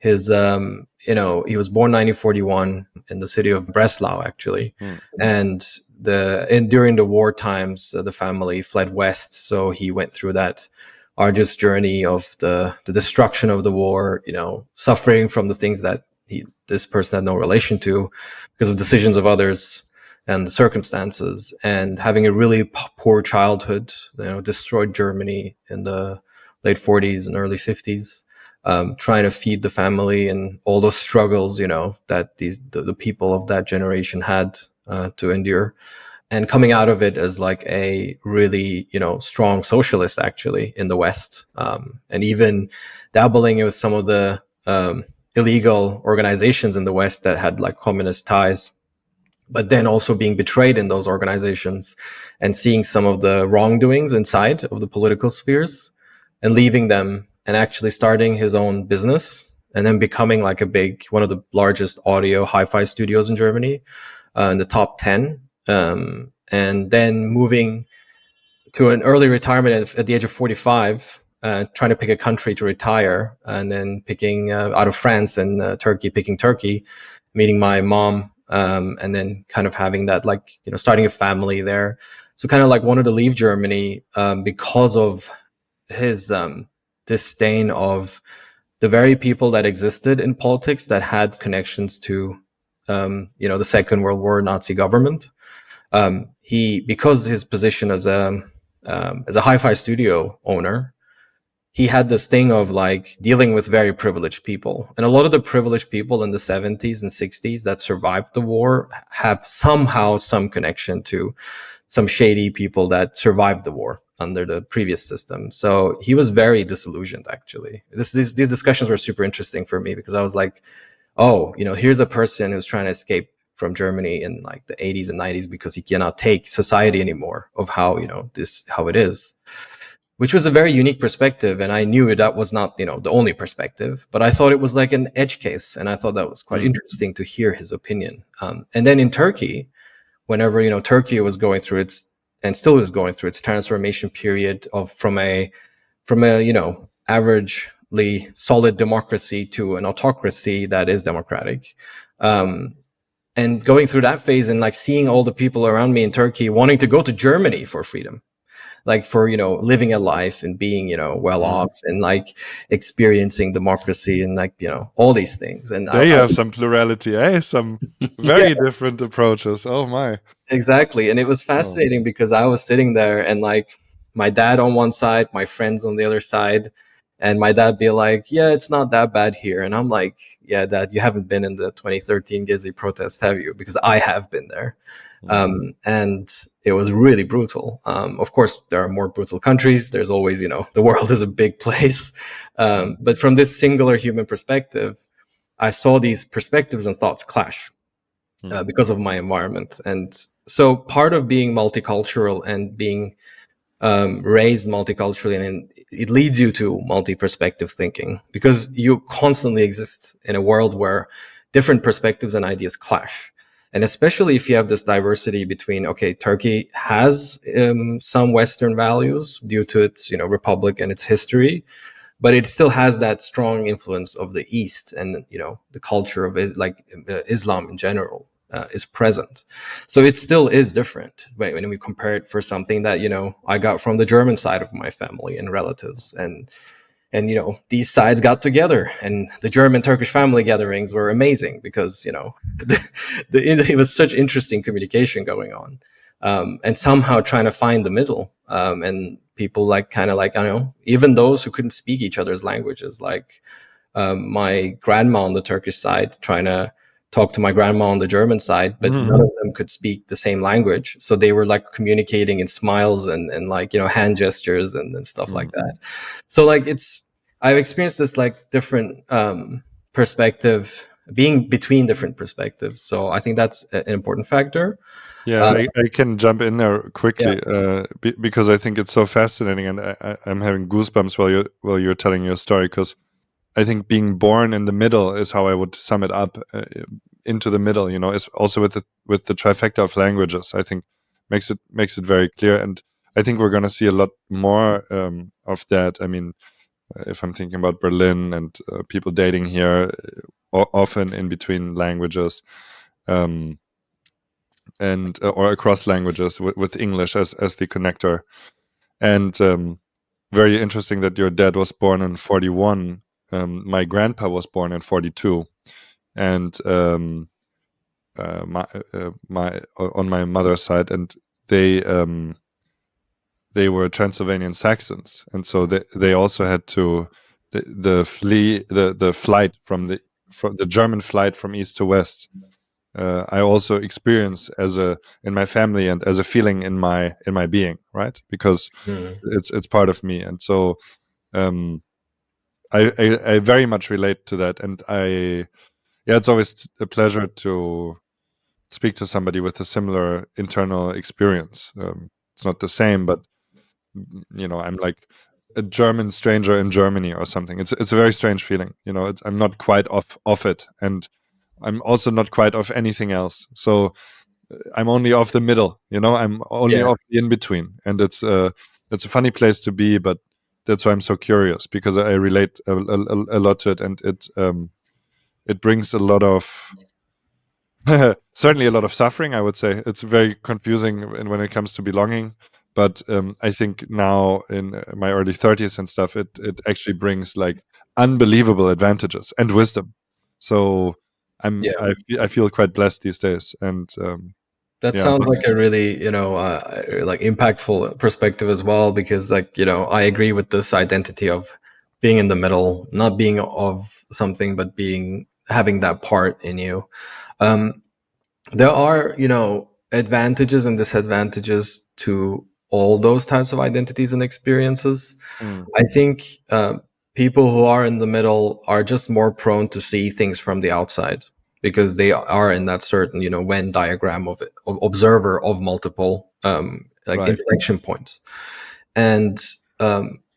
He was born 1941 in the city of Breslau, actually. And during the war times, the family fled west. So he went through that arduous journey of the destruction of the war, suffering from the things that this person had no relation to because of decisions of others and the circumstances, and having a really poor childhood, destroyed Germany in the late 40s and early 50s, trying to feed the family and all those struggles, that the people of that generation had to endure. And coming out of it as, like, a really, strong socialist, actually, in the West, and even dabbling with some of the illegal organizations in the West that had, like, communist ties, but then also being betrayed in those organizations and seeing some of the wrongdoings inside of the political spheres and leaving them and actually starting his own business, and then becoming, like, one of the largest audio hi-fi studios in Germany, in the top 10. And then moving to an early retirement at the age of 45, trying to pick a country to retire, and then picking out of France and picking Turkey, meeting my mom, and then kind of having that, like, starting a family there. So kind of, like, wanted to leave Germany because of his disdain of the very people that existed in politics that had connections to, the Second World War Nazi government. Because his position as a hi-fi studio owner, he had this thing of, like, dealing with very privileged people. And a lot of the privileged people in the 70s and 60s that survived the war have somehow some connection to some shady people that survived the war under the previous system. So he was very disillusioned, actually. These discussions were super interesting for me, because I was like, oh, here's a person who's trying to escape from Germany in, like, the 80s and 90s because he cannot take society anymore of how, how it is, which was a very unique perspective. And I knew that was not, the only perspective, but I thought it was like an edge case. And I thought that was quite interesting to hear his opinion. And then in Turkey, whenever, Turkey was going through its, and still is going through its transformation period from a, averagely solid democracy to an autocracy that is democratic. And going through that phase and, like, seeing all the people around me in Turkey wanting to go to Germany for freedom, like, for, living a life and being, well off and, like, experiencing democracy and, like, all these things. And there you have some plurality, some very different approaches. Oh my. Exactly. And it was fascinating because I was sitting there and, like, my dad on one side, my friends on the other side, And my dad be like, yeah, it's not that bad here. And I'm like, yeah, Dad, you haven't been in the 2013 Gezi protests, have you? Because I have been there. And it was really brutal. Of course, there are more brutal countries. There's always, the world is a big place. But from this singular human perspective, I saw these perspectives and thoughts clash because of my environment. And so part of being multicultural and being raised multiculturally, and it leads you to multi-perspective thinking, because you constantly exist in a world where different perspectives and ideas clash. And especially if you have this diversity between, okay, Turkey has some Western values due to its, republic and its history, but it still has that strong influence of the East, and the culture of Islam in general is present. So it still is different when we compare it for something that I got from the German side of my family and relatives, and these sides got together, and the German Turkish family gatherings were amazing because it was such interesting communication going on, and somehow trying to find the middle, and people I know, even those who couldn't speak each other's languages, like my grandma on the Turkish side trying to talk to my grandma on the German side, but none of them could speak the same language. So they were communicating in smiles and hand gestures and stuff like that. So I've experienced this different perspective, being between different perspectives. So I think that's an important factor. Yeah, I can jump in there quickly because I think it's so fascinating, and I'm having goosebumps while you're telling your story, because I think being born in the middle is how I would sum it up. Into the middle, is also with the trifecta of languages. I think makes it very clear, and I think we're going to see a lot more of that. I mean, if I'm thinking about Berlin and people dating here, often in between languages, and or across languages with English as the connector, and very interesting that your dad was born in 41. My grandpa was born in 42. And my on my mother's side, and they were Transylvanian Saxons, and so they also had to the flight from the German flight from east to west. I also experience in my family and as a feeling in my being, right? Because it's part of me, and so I very much relate to that, and it's always a pleasure to speak to somebody with a similar internal experience. It's not the same, but I'm like a German stranger in Germany or something. It's a very strange feeling. I'm not quite off it, and I'm also not quite off anything else. So I'm only off the middle. I'm only off the in between, and it's a funny place to be, but that's why I'm so curious, because I relate a lot to it, and it brings a lot of certainly a lot of suffering. I would say it's very confusing when it comes to belonging, but I think now in my early 30s and stuff, it actually brings unbelievable advantages and wisdom. So I feel quite blessed these days, and that sounds like a really impactful perspective as well, because I agree with this identity of being in the middle, not being of something, but having that part in you. There are advantages and disadvantages to all those types of identities and experiences. I think people who are in the middle are just more prone to see things from the outside, because they are in that certain Venn diagram of observer of multiple inflection points. And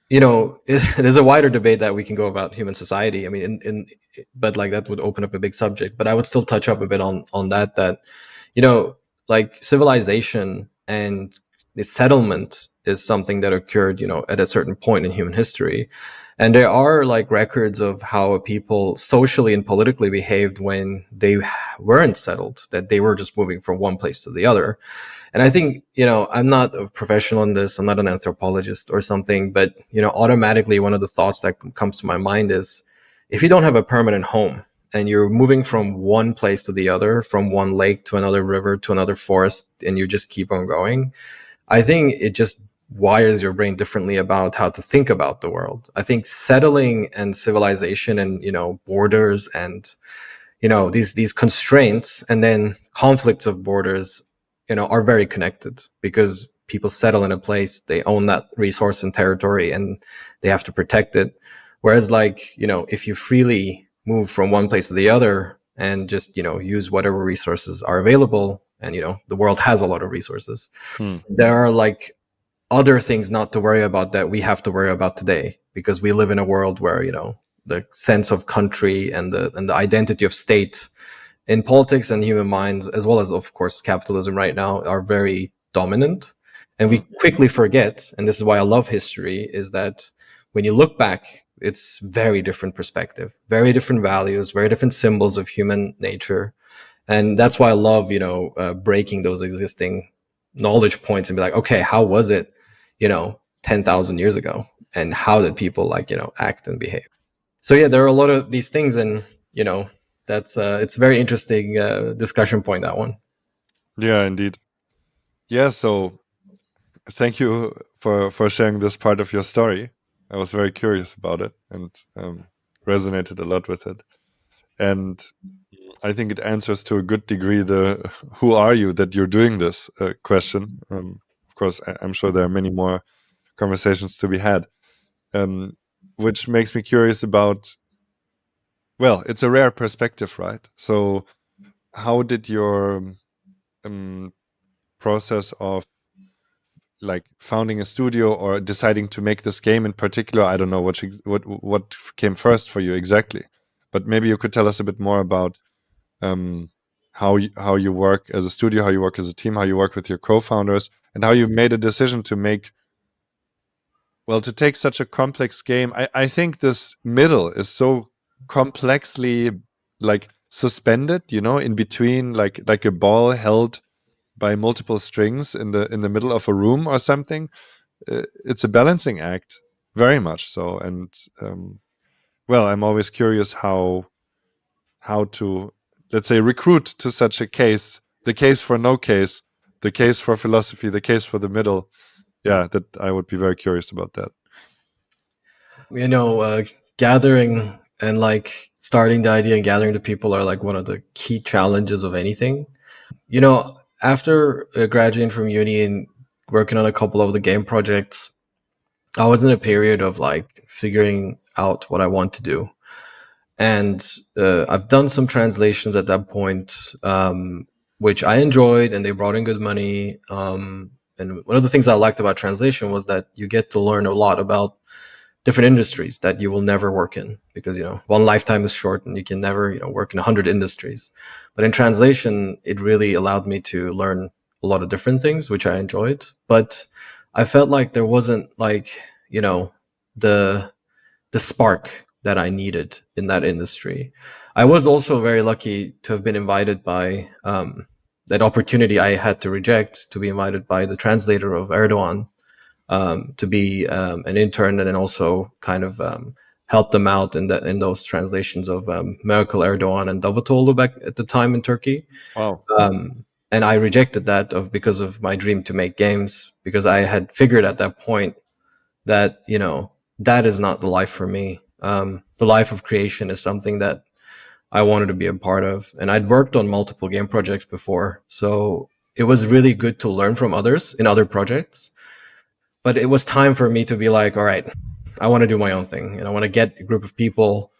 there's a wider debate that we can go about human society. I mean, but that would open up a big subject. But I would still touch up a bit on that civilization and the settlement is something that occurred at a certain point in human history, and there are records of how people socially and politically behaved when they weren't settled, that they were just moving from one place to the other. And I think, I'm not a professional in this, I'm not an anthropologist or something, but, automatically one of the thoughts that comes to my mind is, if you don't have a permanent home and you're moving from one place to the other, from one lake to another river to another forest, and you just keep on going, I think it just wires your brain differently about how to think about the world. I think settling and civilization and, borders and, these constraints and then conflicts of borders, are very connected, because people settle in a place, they own that resource and territory, and they have to protect it. Whereas, like, if you freely move from one place to the other and just, use whatever resources are available, and, the world has a lot of resources, there are like other things not to worry about that we have to worry about today, because we live in a world where, the sense of country and the identity of state in politics and human minds, as well as, of course, capitalism right now, are very dominant. And we quickly forget, and this is why I love history, is that when you look back, it's very different perspective, very different values, very different symbols of human nature. And that's why I love, breaking those existing knowledge points and be like, okay, how was it, 10,000 years ago? And how did people act and behave? So yeah, there are a lot of these things, and, that's it's a very interesting discussion point, that one. Yeah, indeed. Yeah, so thank you for sharing this part of your story. I was very curious about it and resonated a lot with it. And I think it answers to a good degree the "who are you that you're doing this" question. Of course, I'm sure there are many more conversations to be had, which makes me curious about, well, it's a rare perspective, right? So how did your process of like founding a studio or deciding to make this game in particular, I don't know what came first for you exactly, but maybe you could tell us a bit more about how you work as a studio, how you work as a team, how you work with your co-founders, and how you made a decision to take such a complex game. I think this middle is so complexly like suspended, in between, like a ball held by multiple strings in the middle of a room or something. It's a balancing act, very much so. And I'm always curious how to, let's say, recruit to such a case, the case for no case, the case for philosophy, the case for the middle. Yeah, that I would be very curious about that. Gathering and like starting the idea and gathering the people are like one of the key challenges of anything. After graduating from uni and working on a couple of the game projects, I was in a period of like figuring out what I want to do. And I've done some translations at that point, which I enjoyed, and they brought in good money. And one of the things I liked about translation was that you get to learn a lot about different industries that you will never work in, because one lifetime is short and you can never work in 100 industries. But in translation, it really allowed me to learn a lot of different things, which I enjoyed. But I felt like there wasn't like the spark that I needed in that industry. I was also very lucky to have been invited by that opportunity I had to reject, to be invited by the translator of Erdogan, to be an intern, and then also kind of help them out in those translations of Merkel, Erdogan, and Davutoglu back at the time in Turkey. Wow. And I rejected that because of my dream to make games, because I had figured at that point that that is not the life for me. The life of creation is something that I wanted to be a part of, and I'd worked on multiple game projects before, so it was really good to learn from others in other projects. But it was time for me to be like, all right, I want to do my own thing, and I want to get a group of people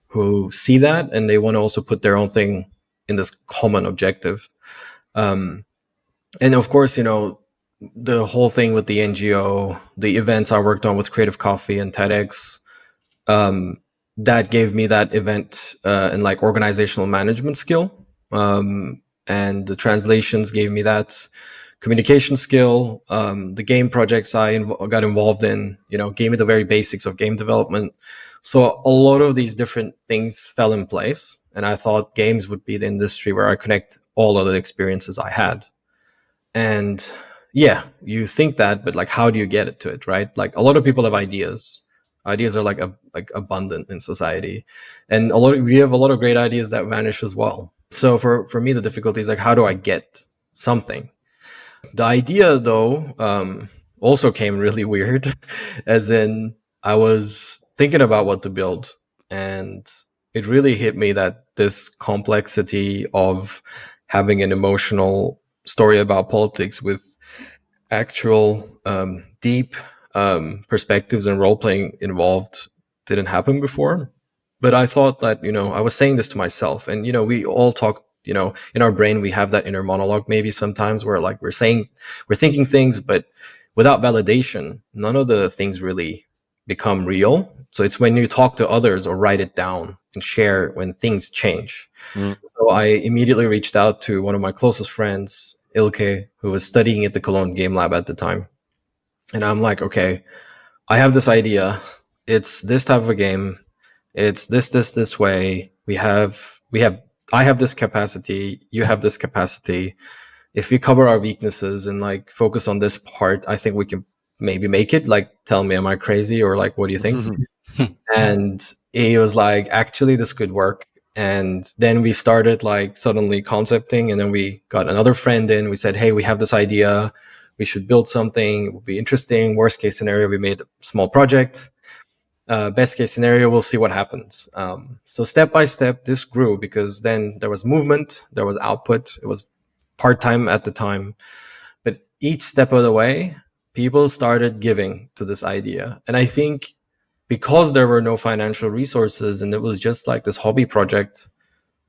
who see that, and they want to also put their own thing in this common objective. And of course, the whole thing with the NGO, the events I worked on with Creative Coffee and TEDx, that gave me that event and like organizational management skill. And the translations gave me that communication skill. The game projects I got involved in, gave me the very basics of game development. So a lot of these different things fell in place, and I thought games would be the industry where I connect all of the experiences I had. And yeah, you think that, but like, how do you get it to it, right? Like, a lot of people have ideas. Ideas are like abundant in society, and we have a lot of great ideas that vanish as well. So for me, the difficulty is like, how do I get something? The idea, though, also came really weird, as in I was thinking about what to build, and it really hit me that this complexity of having an emotional story about politics with actual deep perspectives and role playing involved didn't happen before. But I thought that, I was saying this to myself, and, we all talk, in our brain, we have that inner monologue maybe sometimes where like we're thinking things, but without validation, none of the things really become real. So it's when you talk to others or write it down and share when things change. So I immediately reached out to one of my closest friends, Ilke, who was studying at the Cologne Game Lab at the time. And I'm like, okay, I have this idea. It's this type of a game. It's this way. I have this capacity. You have this capacity. If we cover our weaknesses and like focus on this part, I think we can maybe make it. Like, tell me, am I crazy? Or like, what do you think? And he was like, actually, this could work. And then we started like suddenly concepting, and then we got another friend in. We said, hey, we have this idea. We should build something. It would be interesting. Worst case scenario, we made a small project. Best case scenario, we'll see what happens. So step by step, this grew because then there was movement, there was output. It was part-time at the time. But each step of the way, people started giving to this idea. And I think because there were no financial resources and it was just like this hobby project,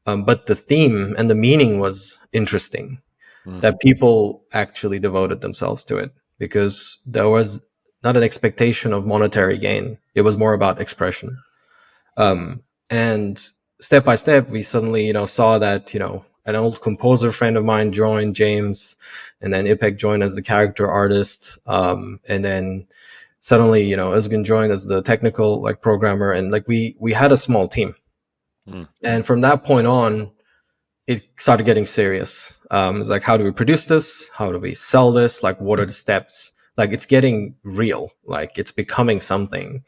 but the theme and the meaning was interesting, that people actually devoted themselves to it because there was not an expectation of monetary gain. It was more about expression. And step by step, we suddenly, saw that, an old composer friend of mine joined, James, and then Ipek joined as the character artist. And then suddenly, Özgün joined as the technical like programmer, and like we had a small team. And from that point on, it started getting serious. It's like, how do we produce this? How do we sell this? Like, what are the steps? Like, it's getting real. Like, it's becoming something.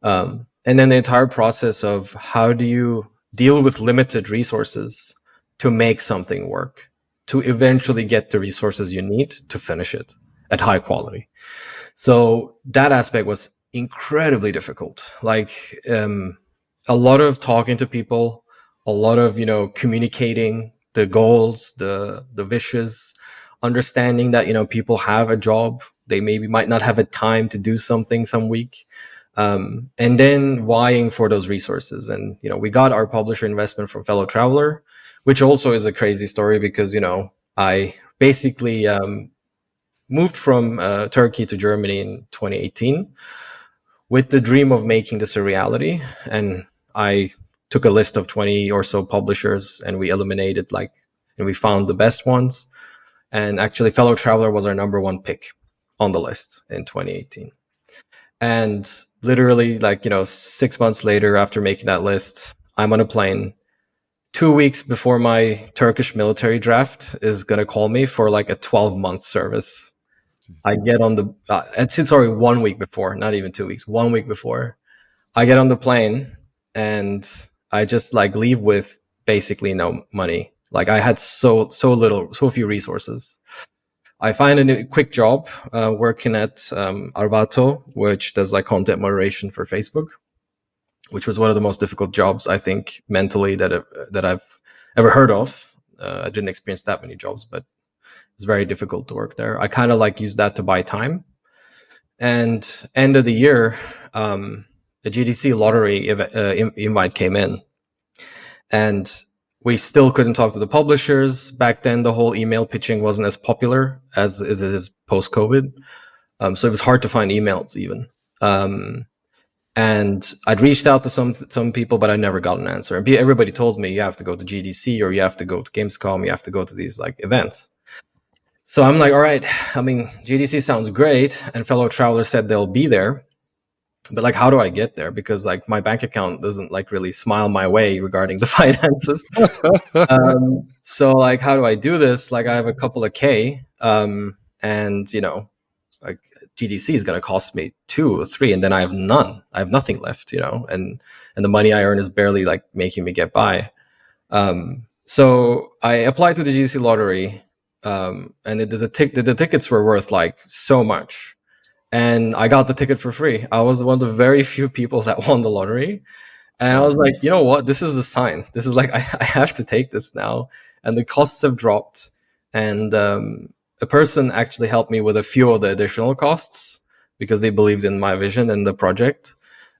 And then the entire process of how do you deal with limited resources to make something work, to eventually get the resources you need to finish it at high quality. So that aspect was incredibly difficult. Like, a lot of talking to people, a lot of, communicating the goals, the wishes, understanding that, people have a job. They maybe might not have a time to do something some week. And then vying for those resources. And, we got our publisher investment from Fellow Traveler, which also is a crazy story because, I basically moved from Turkey to Germany in 2018 with the dream of making this a reality. And I took a list of 20 or so publishers and we eliminated and we found the best ones. And actually Fellow Traveler was our number one pick on the list in 2018. And literally 6 months later, after making that list, I'm on a plane 2 weeks before my Turkish military draft is going to call me for like a 12-month service. I get on the, sorry, 1 week before, not even 2 weeks, 1 week before. I get on the plane and I just leave with basically no money. Like I had so few resources. I find a quick job working at Arvato, which does content moderation for Facebook, which was one of the most difficult jobs I think mentally that I've ever heard of. I didn't experience that many jobs, but it's very difficult to work there. I kind of used that to buy time. And end of the year, the GDC lottery invite came in, and we still couldn't talk to the publishers. Back then, the whole email pitching wasn't as popular as it is post-COVID. So it was hard to find emails even. And I'd reached out to some people, but I never got an answer. And everybody told me you have to go to GDC or you have to go to Gamescom, you have to go to these events. So I'm like, all right, I mean, GDC sounds great. And Fellow Traveler said they'll be there. But how do I get there? Because my bank account doesn't really smile my way regarding the finances. So how do I do this? I have a couple of K, and GDC is going to cost me 2 or 3, and then I have none. I have nothing left, and the money I earn is barely making me get by. So I applied to the GDC lottery, and the tickets were worth so much. and I got the ticket for free. I was one of the very few people that won the lottery. And I was like, you know what? This is the sign. This is like, I have to take this now. And the costs have dropped. And a person actually helped me with a few of the additional costs because they believed in my vision and the project.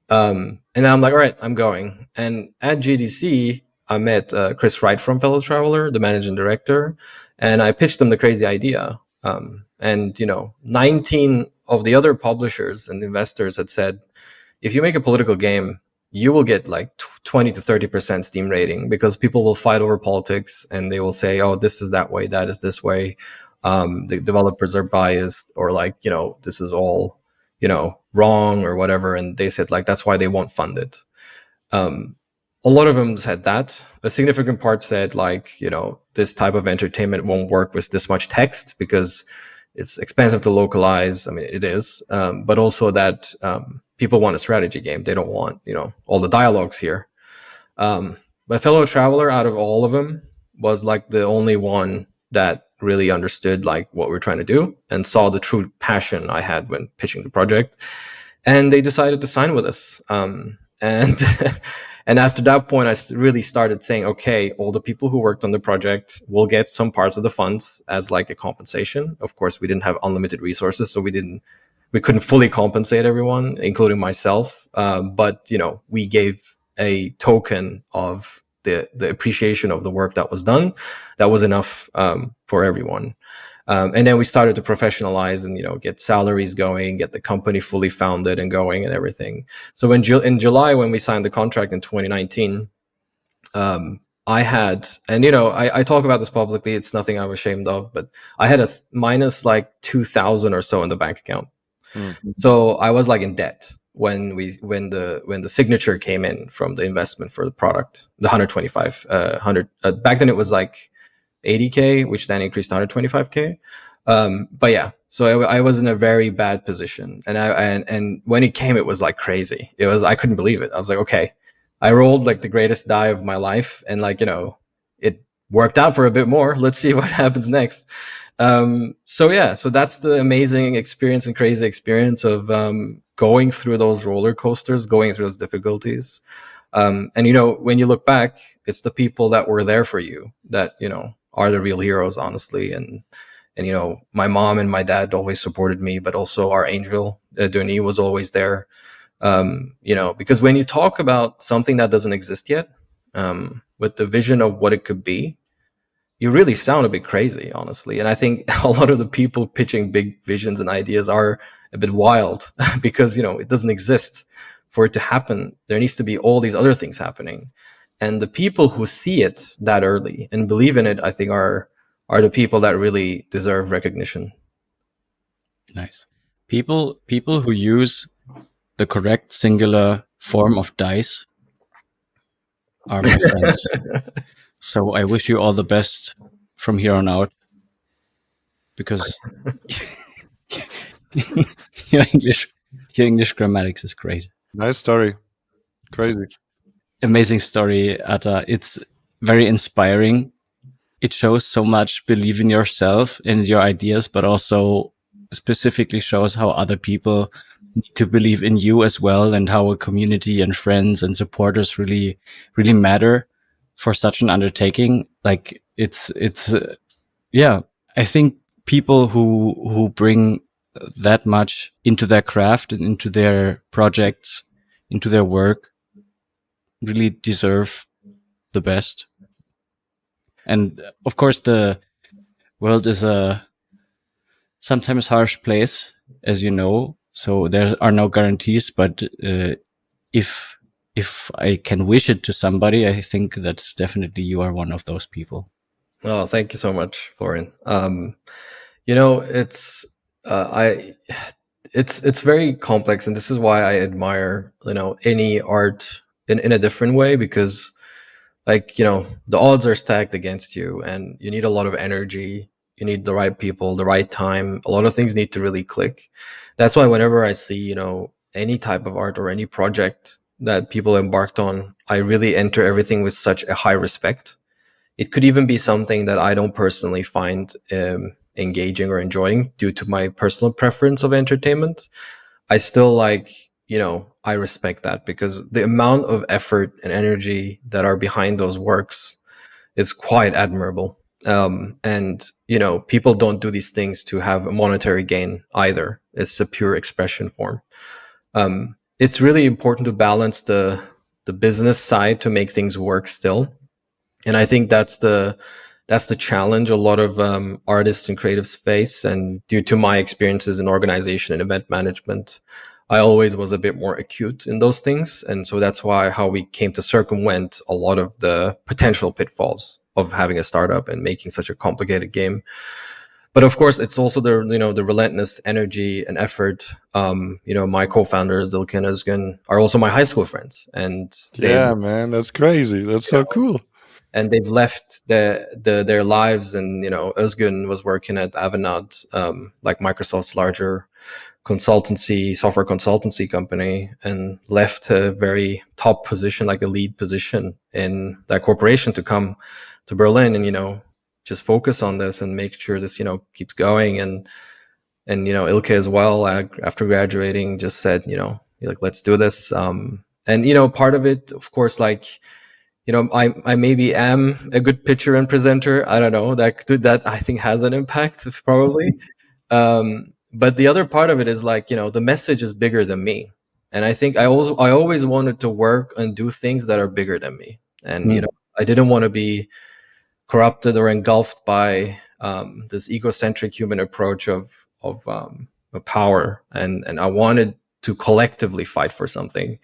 And then I'm like, all right, I'm going. And at GDC, I met Chris Wright from Fellow Traveler, the managing director, and I pitched him the crazy idea. And 19 of the other publishers and investors had said, if you make a political game, you will get like 20 to 30% Steam rating because people will fight over politics and they will say, oh, this is that way, that is this way. The developers are biased, or like, this is all, wrong or whatever. And they said like, that's why they won't fund it. A lot of them said that. A significant part said like, this type of entertainment won't work with this much text because it's expensive to localize. I mean, it is, but also that people want a strategy game. They don't want, all the dialogues here. But Fellow Traveler, out of all of them, was like the only one that really understood like what we're trying to do and saw the true passion I had when pitching the project. And they decided to sign with us. And and after that point, I really started saying, okay, all the people who worked on the project will get some parts of the funds as like a compensation. Of course, we didn't have unlimited resources, so we couldn't fully compensate everyone, including myself. But we gave a token of the appreciation of the work that was done. That was enough for everyone. And then we started to professionalize and get salaries going, get the company fully founded and going and everything. So in July, when we signed the contract in 2019, I had, and I talk about this publicly, it's nothing I'm ashamed of, but I had a minus like 2,000 or so in the bank account. Mm-hmm. So I was like in debt when the signature came in from the investment for the product, the 100 back then it was like 80K, which then increased to 125K. But yeah, so I was in a very bad position, and when it came, it was like crazy. I couldn't believe it. I was like, okay, I rolled like the greatest die of my life, and like it worked out for a bit more. Let's see what happens next. So that's the amazing experience and crazy experience of going through those roller coasters, going through those difficulties. And when you look back, it's the people that were there for you that are the real heroes, honestly. And my mom and my dad always supported me, but also our angel, Denis, was always there. Because when you talk about something that doesn't exist yet, with the vision of what it could be, you really sound a bit crazy, honestly. And I think a lot of the people pitching big visions and ideas are a bit wild because, it doesn't exist. For it to happen, there needs to be all these other things happening. And the people who see it that early and believe in it, I think are the people that really deserve recognition. Nice. People who use the correct singular form of dice are my friends. So I wish you all the best from here on out, because your English grammatics is great. Nice story. Crazy. Amazing story, Ata. It's very inspiring. It shows so much belief in yourself and your ideas, but also specifically shows how other people need to believe in you as well, and how a community and friends and supporters really, really matter for such an undertaking. Like it's I think people who bring that much into their craft and into their projects, into their work, really deserve the best. And of course, the world is a sometimes harsh place, as you know, so there are no guarantees, but if I can wish it to somebody, I think that's definitely you are one of those people. Oh, thank you so much, Florian. It's very complex, and this is why I admire any art in a different way, because the odds are stacked against you, and you need a lot of energy. You need the right people, the right time. A lot of things need to really click. That's why whenever I see any type of art or any project that people embarked on, I really enter everything with such a high respect. It could even be something that I don't personally find engaging or enjoying due to my personal preference of entertainment, I still like, I respect that, because the amount of effort and energy that are behind those works is quite admirable. And people don't do these things to have a monetary gain either. It's a pure expression form. It's really important to balance the business side to make things work still. And I think that's the challenge a lot of artists and creatives face. And due to my experiences in organization and event management, I always was a bit more acute in those things. And so that's how we came to circumvent a lot of the potential pitfalls of having a startup and making such a complicated game. But of course, it's also the relentless energy and effort. My co-founders Ilke and Özgün are also my high school friends, and man, that's crazy. That's so cool. And they've left their lives, and Özgün was working at Avanade, like Microsoft's larger software consultancy company, and left a very top position, like a lead position in that corporation, to come to Berlin and just focus on this and make sure this keeps going. And Ilke as well, after graduating, just said like, let's do this. And part of it, of course, like I maybe am a good pitcher and presenter. I don't know, that I think has an impact probably. But the other part of it is like, the message is bigger than me. And I think I always wanted to work and do things that are bigger than me. And, I didn't want to be corrupted or engulfed by this egocentric human approach of power. And I wanted to collectively fight for something.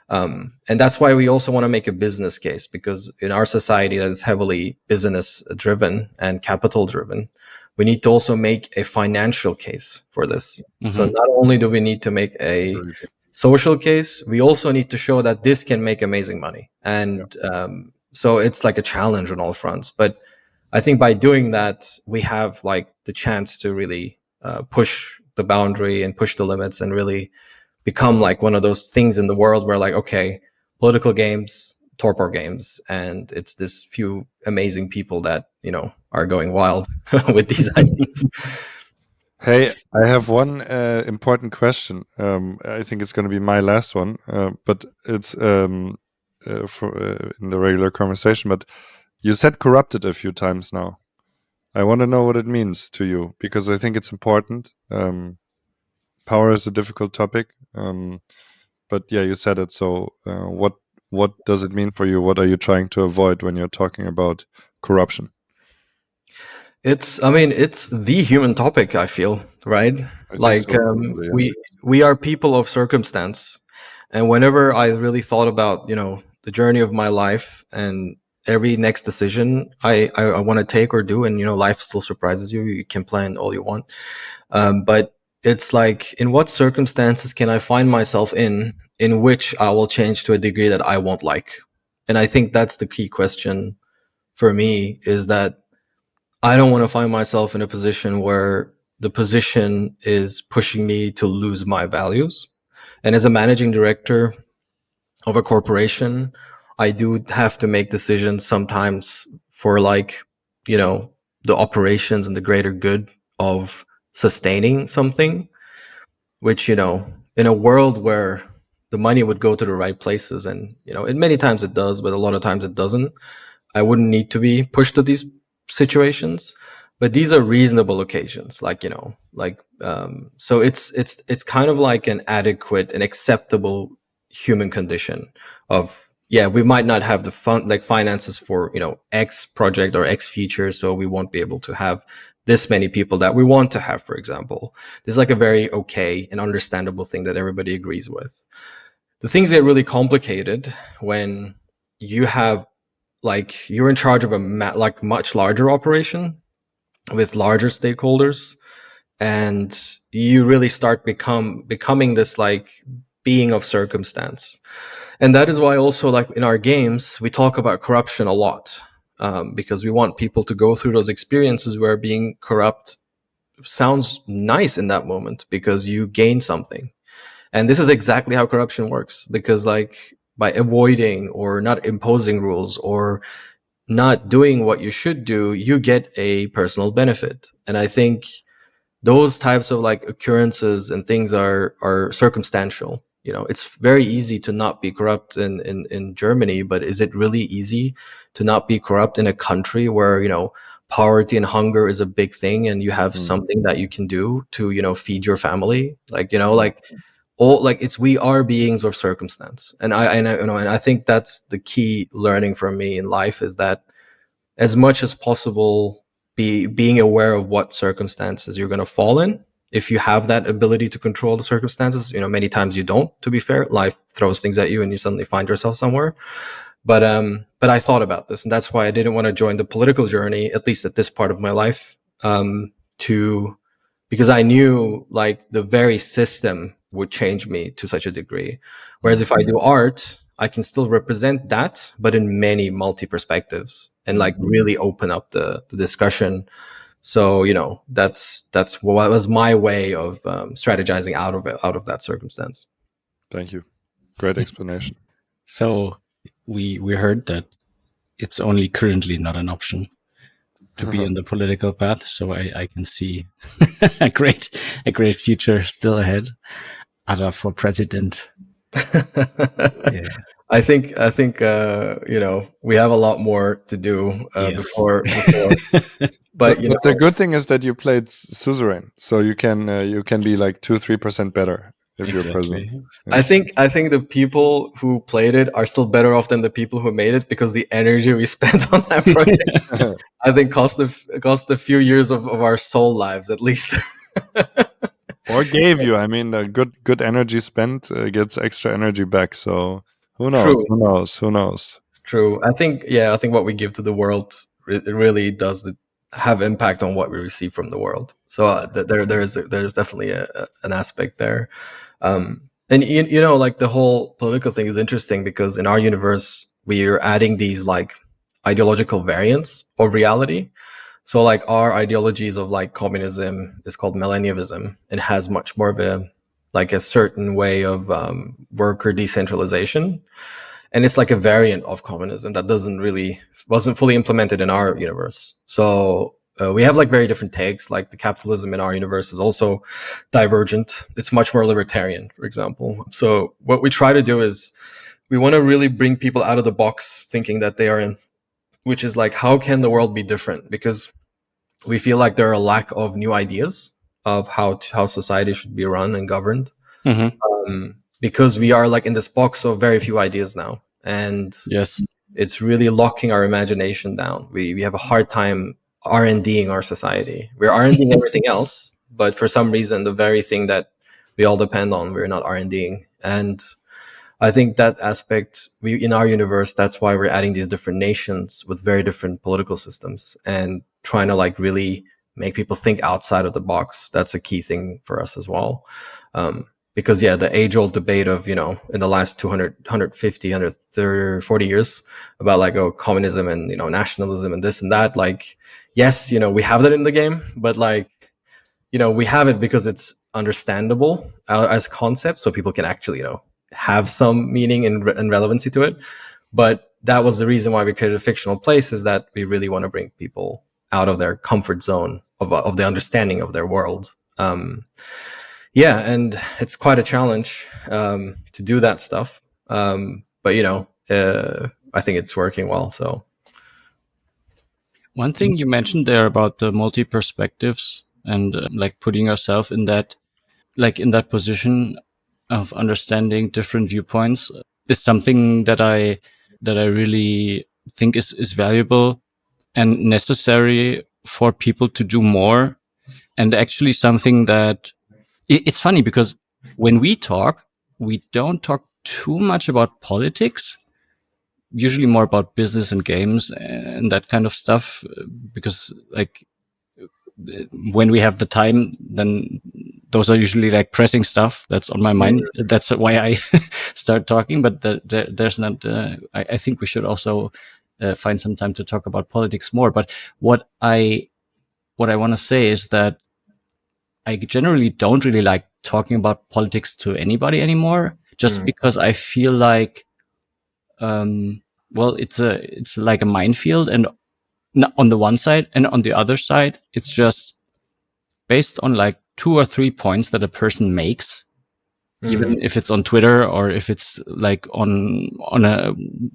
And that's why we also want to make a business case, because in our society that is heavily business driven and capital driven, we need to also make a financial case for this. Mm-hmm. So not only do we need to make a social case, we also need to show that this can make amazing money. And so it's like a challenge on all fronts. But I think by doing that, we have like the chance to really push the boundary and push the limits and really become like one of those things in the world where like, okay, political games, Torpor Games, and it's this few amazing people that, are going wild with these ideas. Hey, I have one important question. I think it's going to be my last one, but it's in the regular conversation. But you said corrupted a few times now. I want to know what it means to you, because I think it's important. Power is a difficult topic, but yeah, you said it. So what does it mean for you? What are you trying to avoid when you're talking about corruption? It's the human topic, I feel, right? We are people of circumstance. And whenever I really thought about, the journey of my life and every next decision I want to take or do, and, life still surprises you. You can plan all you want. But it's like, in what circumstances can I find myself in which I will change to a degree that I won't like? And I think that's the key question for me, is that I don't want to find myself in a position where the position is pushing me to lose my values. And as a managing director of a corporation, I do have to make decisions sometimes for like, the operations and the greater good of sustaining something, which, in a world where the money would go to the right places, and, and many times it does, but a lot of times it doesn't, I wouldn't need to be pushed to these situations. But these are reasonable occasions, so it's kind of like an adequate and acceptable human condition of, we might not have the finances for, X project or X feature, so we won't be able to have this many people that we want to have, for example. This is like a very okay and understandable thing that everybody agrees with. The things get really complicated when you have, like, you're in charge of a much larger operation with larger stakeholders, and you really start becoming this like being of circumstance. And that is why also, like, in our games, we talk about corruption a lot, because we want people to go through those experiences where being corrupt sounds nice in that moment because you gain something. And this is exactly how corruption works, because like by avoiding or not imposing rules or not doing what you should do, you get a personal benefit. And I think those types of like occurrences and things are circumstantial. You know, it's very easy to not be corrupt in Germany, but is it really easy to not be corrupt in a country where, you know, poverty and hunger is a big thing and you have something that you can do to, you know, feed your family? Like, you know, like all like it's we are beings of circumstance. And I you know, and I think that's the key learning for me in life, is that as much as possible, being aware of what circumstances you're going to fall in. If you have that ability to control the circumstances, you know, many times you don't, to be fair. Life throws things at you and you suddenly find yourself somewhere. But I thought about this, and that's why I didn't want to join the political journey, at least at this part of my life, because I knew like the very system would change me to such a degree. Whereas if I do art, I can still represent that, but in many multi perspectives, and like really open up the discussion. So, you know, that's what was my way of strategizing out of that circumstance. Thank you. Great explanation. So we heard that it's only currently not an option to be on the political path. So I can see a great future still ahead. Ada for president. Yeah. I think you know, we have a lot more to do before. But you know, the good thing is that you played Suzerain, so you can be like 2-3% better if you're president. Yeah. I think the people who played it are still better off than the people who made it, because the energy we spent on that project, I think cost a few years of our soul lives at least. Or gave you. I mean, the good energy spent gets extra energy back. So who knows? True. Who knows? True. I think what we give to the world, it really does have impact on what we receive from the world. So there's definitely an aspect there. And you know, like the whole political thing is interesting, because in our universe we are adding these like ideological variants of reality. So like our ideologies of like communism is called millennialism, and has much more of a certain way of worker decentralization. And it's like a variant of communism that wasn't fully implemented in our universe. So we have like very different takes. Like the capitalism in our universe is also divergent. It's much more libertarian, for example. So what we try to do is we want to really bring people out of the box thinking that they are in, which is like, how can the world be different? Because we feel like there are a lack of new ideas of how society should be run and governed. Because we are like in this box of very few ideas now, and yes, it's really locking our imagination down. We have a hard time R&Ding our society. We're R&Ding everything else, but for some reason, the very thing that we all depend on, we're not R&Ding. And I think that aspect, in our universe, that's why we're adding these different nations with very different political systems and trying to like really make people think outside of the box. That's a key thing for us as well. Because the age-old debate of, you know, in the last 200, 150, 130, 40 years about like, communism and, you know, nationalism and this and that, like, yes, you know, we have that in the game, but like, you know, we have it because it's understandable as concept, so people can actually, you know, have some meaning and relevancy to it. But that was the reason why we created a fictional place, is that we really want to bring people out of their comfort zone of the understanding of their world. And it's quite a challenge to do that stuff. But, you know, I think it's working well. So one thing you mentioned there about the multi perspectives and like putting yourself in that position of understanding different viewpoints is something that I really think is valuable and necessary for people to do more. And actually something that it's funny, because when we talk, we don't talk too much about politics, usually more about business and games and that kind of stuff, because like when we have the time, then those are usually like pressing stuff that's on my mind. That's why I start talking. But there's not. I think we should also find some time to talk about politics more. But what I want to say is that I generally don't really like talking about politics to anybody anymore, just because I feel like well, it's like a minefield, and on the one side, and on the other side, it's just based on like 2 or 3 points that a person makes, even if it's on Twitter or if it's like on a,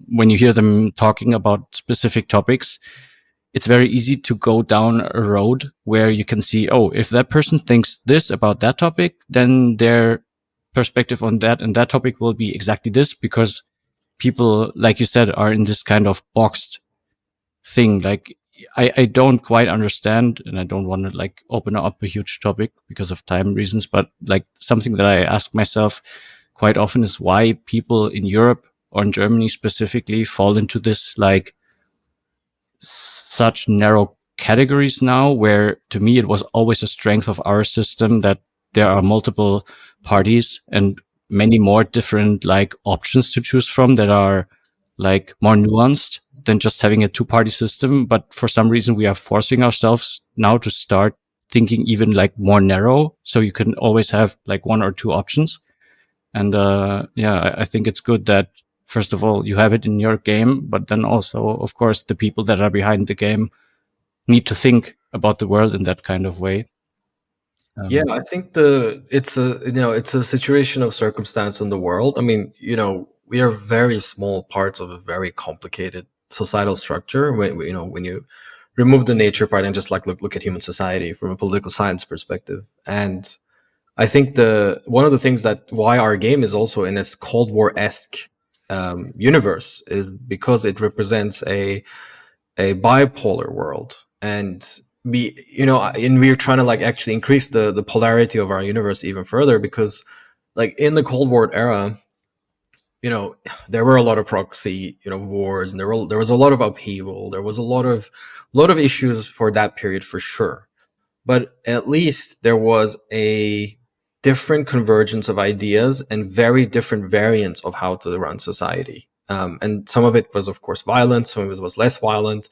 when you hear them talking about specific topics, it's very easy to go down a road where you can see, oh, if that person thinks this about that topic, then their perspective on that and that topic will be exactly this, because people, like you said, are in this kind of boxed thing. Like, I don't quite understand, and I don't want to like open up a huge topic because of time reasons, but like something that I ask myself quite often is why people in Europe or in Germany specifically fall into this like such narrow categories now, where to me it was always a strength of our system that there are multiple parties and many more different like options to choose from that are like more nuanced than just having a 2-party system. But for some reason we are forcing ourselves now to start thinking even like more narrow, so you can always have like 1 or 2 options. And I think it's good that first of all you have it in your game, but then also of course the people that are behind the game need to think about the world in that kind of way. Yeah, I think it's a situation of circumstance in the world. I mean, we are very small parts of a very complicated societal structure. When you remove the nature part and just like look at human society from a political science perspective. And I think one of the things that why our game is also in this Cold War-esque universe is because it represents a bipolar world, and we're trying to like actually increase the polarity of our universe even further, because like in the Cold War era, there were a lot of proxy wars, and there was a lot of upheaval, there was a lot of issues for that period for sure, but at least there was a different convergence of ideas and very different variants of how to run society. And some of it was, of course, violent. Some of it was less violent.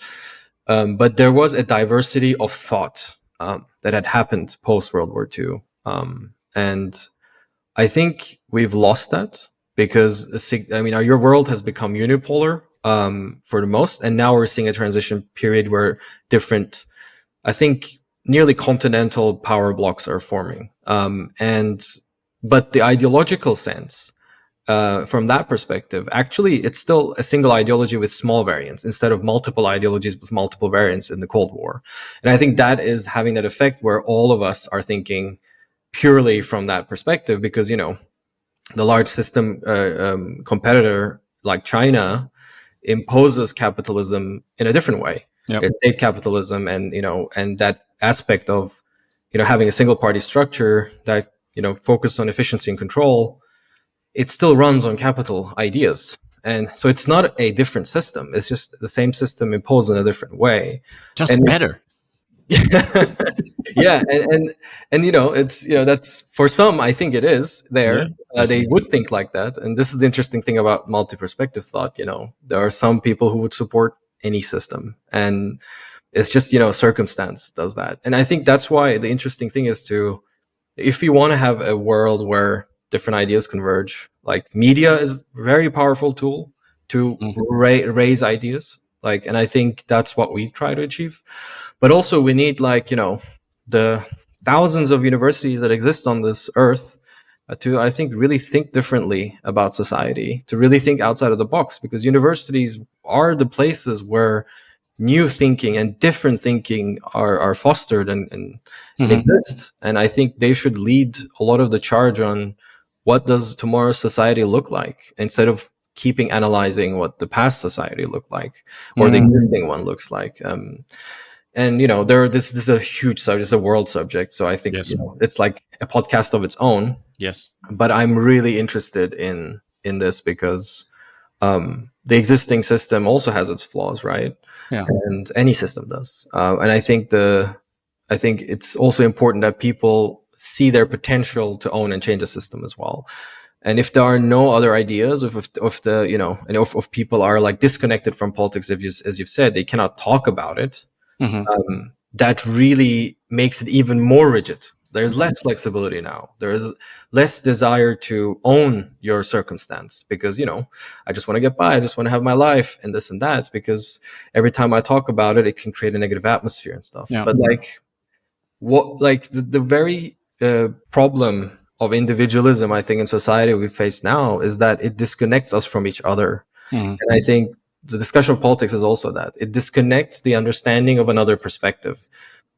But there was a diversity of thought that had happened post World War II. And I think we've lost that because, your world has become unipolar for the most. And now we're seeing a transition period where different, I think, nearly continental power blocks are forming. But the ideological sense, from that perspective, actually, it's still a single ideology with small variants instead of multiple ideologies with multiple variants in the Cold War. And I think that is having that effect where all of us are thinking purely from that perspective, because, the large system competitor like China imposes capitalism in a different way. Yep. It's state capitalism, and and that aspect of having a single party structure that focused on efficiency and control, it still runs on capital ideas. And so it's not a different system, it's just the same system imposed in a different way, just better. Yeah, and it's that's, for some, I think it is there. They would think like that, and this is the interesting thing about multi-perspective thought. There are some people who would support any system, and it's just circumstance does that. And I think that's why the interesting thing is if you want to have a world where different ideas converge, like media is a very powerful tool to raise ideas, and I think that's what we try to achieve. But also we need the thousands of universities that exist on this earth to, I think, really think differently about society, to really think outside of the box, because universities are the places where new thinking and different thinking are fostered and exist. And I think they should lead a lot of the charge on what does tomorrow's society look like, instead of keeping analyzing what the past society looked like or the existing one looks like. And this is a huge subject, it's a world subject. So I think it's like a podcast of its own. Yes. But I'm really interested in this because the existing system also has its flaws, right? Yeah. And any system does. And I think it's also important that people see their potential to own and change the system as well. And if there are no other ideas, if people are like disconnected from politics, as you've said, they cannot talk about it. That really makes it even more rigid There's less flexibility now. There is less desire to own your circumstance because, I just want to get by. I just want to have my life and this and that, because every time I talk about it, it can create a negative atmosphere and stuff. Yeah. But the very problem of individualism, I think, in society we face now is that it disconnects us from each other. Mhm. And I think the discussion of politics is also that it disconnects the understanding of another perspective,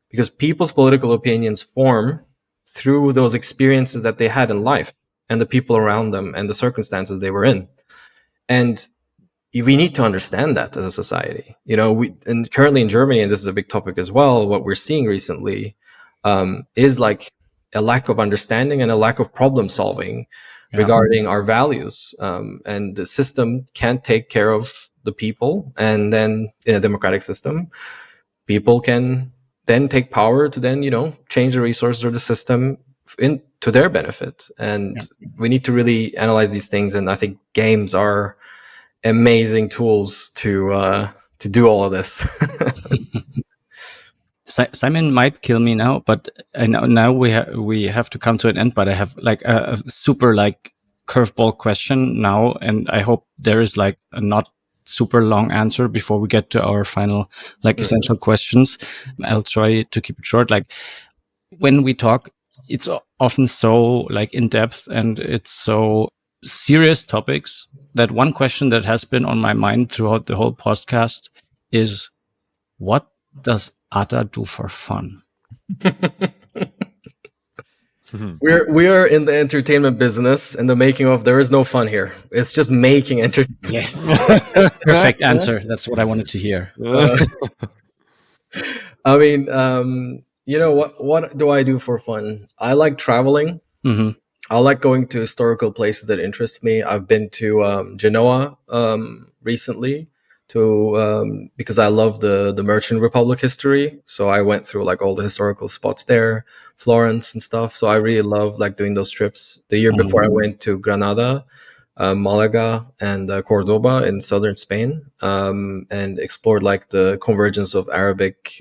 because people's political opinions form through those experiences that they had in life and the people around them and the circumstances they were in. And we need to understand that as a society. And currently in Germany, and this is a big topic as well, what we're seeing recently is like a lack of understanding and a lack of problem solving regarding our values. And the system can't take care of the people. And then in a democratic system, people can then take power to then, change the resources of the system to their benefit. And we need to really analyze these things. And I think games are amazing tools to do all of this. Simon might kill me now, but now we have to come to an end. But I have like a super like curveball question now, and I hope there is like a not super long answer before we get to our final like essential questions. I'll try to keep it short. Like when we talk, it's often so like in depth and it's so serious topics that one question that has been on my mind throughout the whole podcast is, what does Ata do for fun? We are in the entertainment business, and the making of there is no fun here. It's just making entertainment. Yes. Perfect answer. That's what I wanted to hear. I mean, what do I do for fun? I like traveling. Mm-hmm. I like going to historical places that interest me. I've been to Genoa recently because I love the Merchant Republic history. So I went through like all the historical spots there, Florence and stuff. So I really love like doing those trips. The year before, I went to Granada, Malaga, and Cordoba in southern Spain, and explored like the convergence of Arabic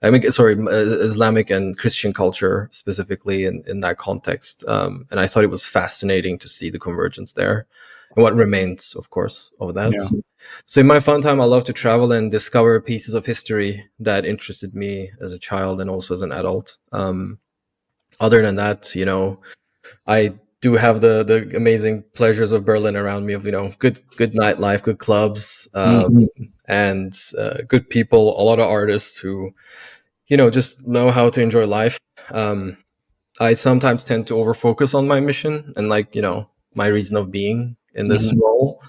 Islamic and Christian culture specifically in that context. And I thought it was fascinating to see the convergence there and what remains, of course, of that. Yeah. So in my fun time, I love to travel and discover pieces of history that interested me as a child and also as an adult. Other than that, I do have the amazing pleasures of Berlin around me of, good nightlife, good clubs, and good people, a lot of artists who, just know how to enjoy life. I sometimes tend to overfocus on my mission and my reason of being in this role.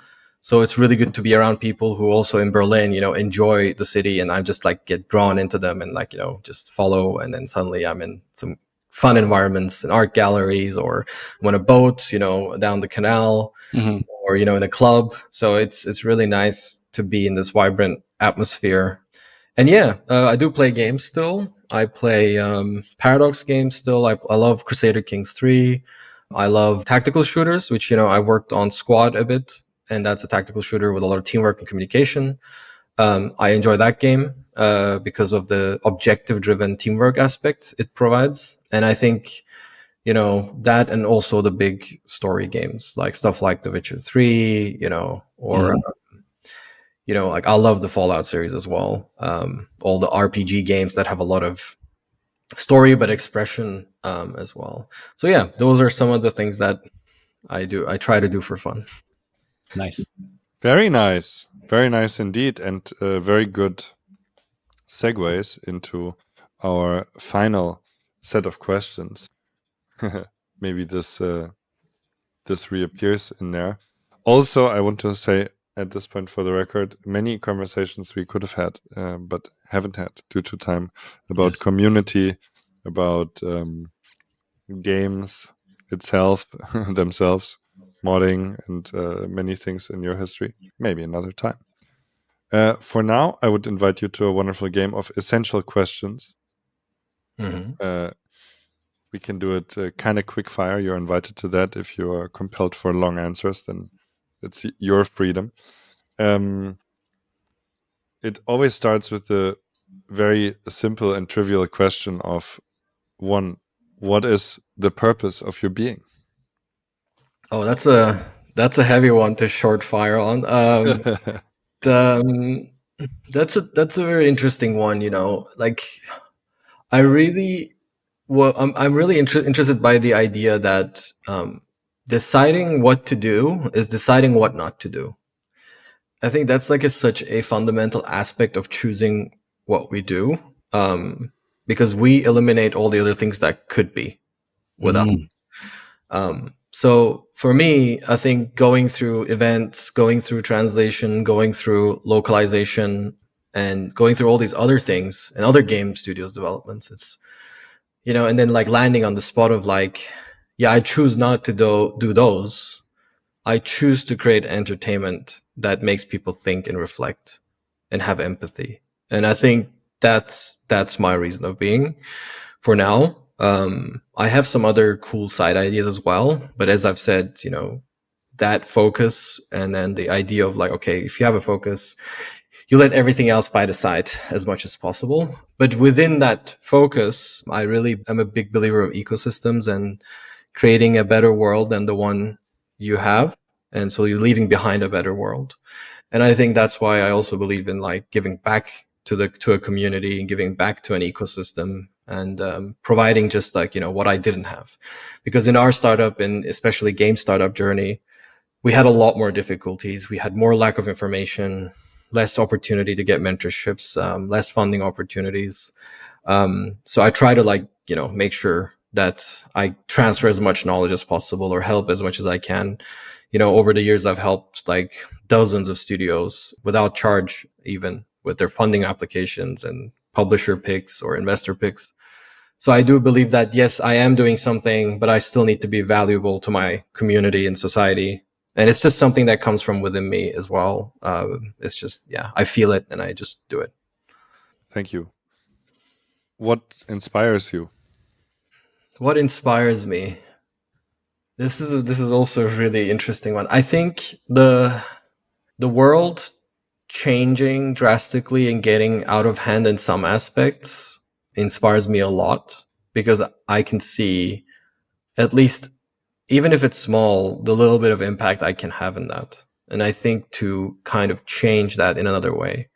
So it's really good to be around people who also in Berlin, enjoy the city, and I just like get drawn into them and just follow. And then suddenly I'm in some fun environments and art galleries, or I'm on a boat, down the canal, or, in a club. So it's really nice to be in this vibrant atmosphere. And I do play games still. I play Paradox games still. I love Crusader Kings 3. I love tactical shooters, which, I worked on Squad a bit, and that's a tactical shooter with a lot of teamwork and communication. I enjoy that game because of the objective-driven teamwork aspect it provides. And I think, that, and also the big story games, like stuff like The Witcher 3, or... I love the Fallout series as well. All the RPG games that have a lot of story but expression as well. So those are some of the things that I try to do for fun. Nice. Very nice. Very nice indeed. And very good segues into our final set of questions. Maybe this reappears in there. Also, I want to say, at this point, for the record, many conversations we could have had, but haven't had due to time, about community, about games itself, themselves, modding, and many things in your history. Maybe another time. For now, I would invite you to a wonderful game of essential questions. We can do it kind of quick fire. You're invited to that. If you are compelled for long answers, then it's your freedom. It always starts with the very simple and trivial question of one, what is the purpose of your being? Oh, that's a heavy one to short fire on. The, that's a very interesting one. Like I really, well, I'm really interested by the idea that deciding what to do is deciding what not to do. I think that's like such a fundamental aspect of choosing what we do, because we eliminate all the other things that could be without. So for me, I think going through events, going through translation, going through localization, and going through all these other things and other game studios developments, it's and then like landing on the spot of like, yeah, I choose not to do those. I choose to create entertainment that makes people think and reflect and have empathy. And I think that's my reason of being for now. I have some other cool side ideas as well, but as I've said, that focus and then the idea of like, okay, if you have a focus, you let everything else by the side as much as possible. But within that focus, I really am a big believer of ecosystems and creating a better world than the one you have. And so you're leaving behind a better world. And I think that's why I also believe in like giving back to a community and giving back to an ecosystem and providing just like, what I didn't have. Because in our startup and especially game startup journey, we had a lot more difficulties. We had more lack of information, less opportunity to get mentorships, less funding opportunities. So I try to like, make sure that I transfer as much knowledge as possible or help as much as I can. Over the years, I've helped like dozens of studios without charge, even with their funding applications and publisher picks or investor picks. So I do believe that, yes, I am doing something, but I still need to be valuable to my community and society. And it's just something that comes from within me as well. It's just, yeah, I feel it and I just do it. Thank you. What inspires you? What inspires me? This is also a really interesting one. I think the world changing drastically and getting out of hand in some aspects inspires me a lot, because I can see, at least even if it's small, the little bit of impact I can have in that. And I think to kind of change that in another way.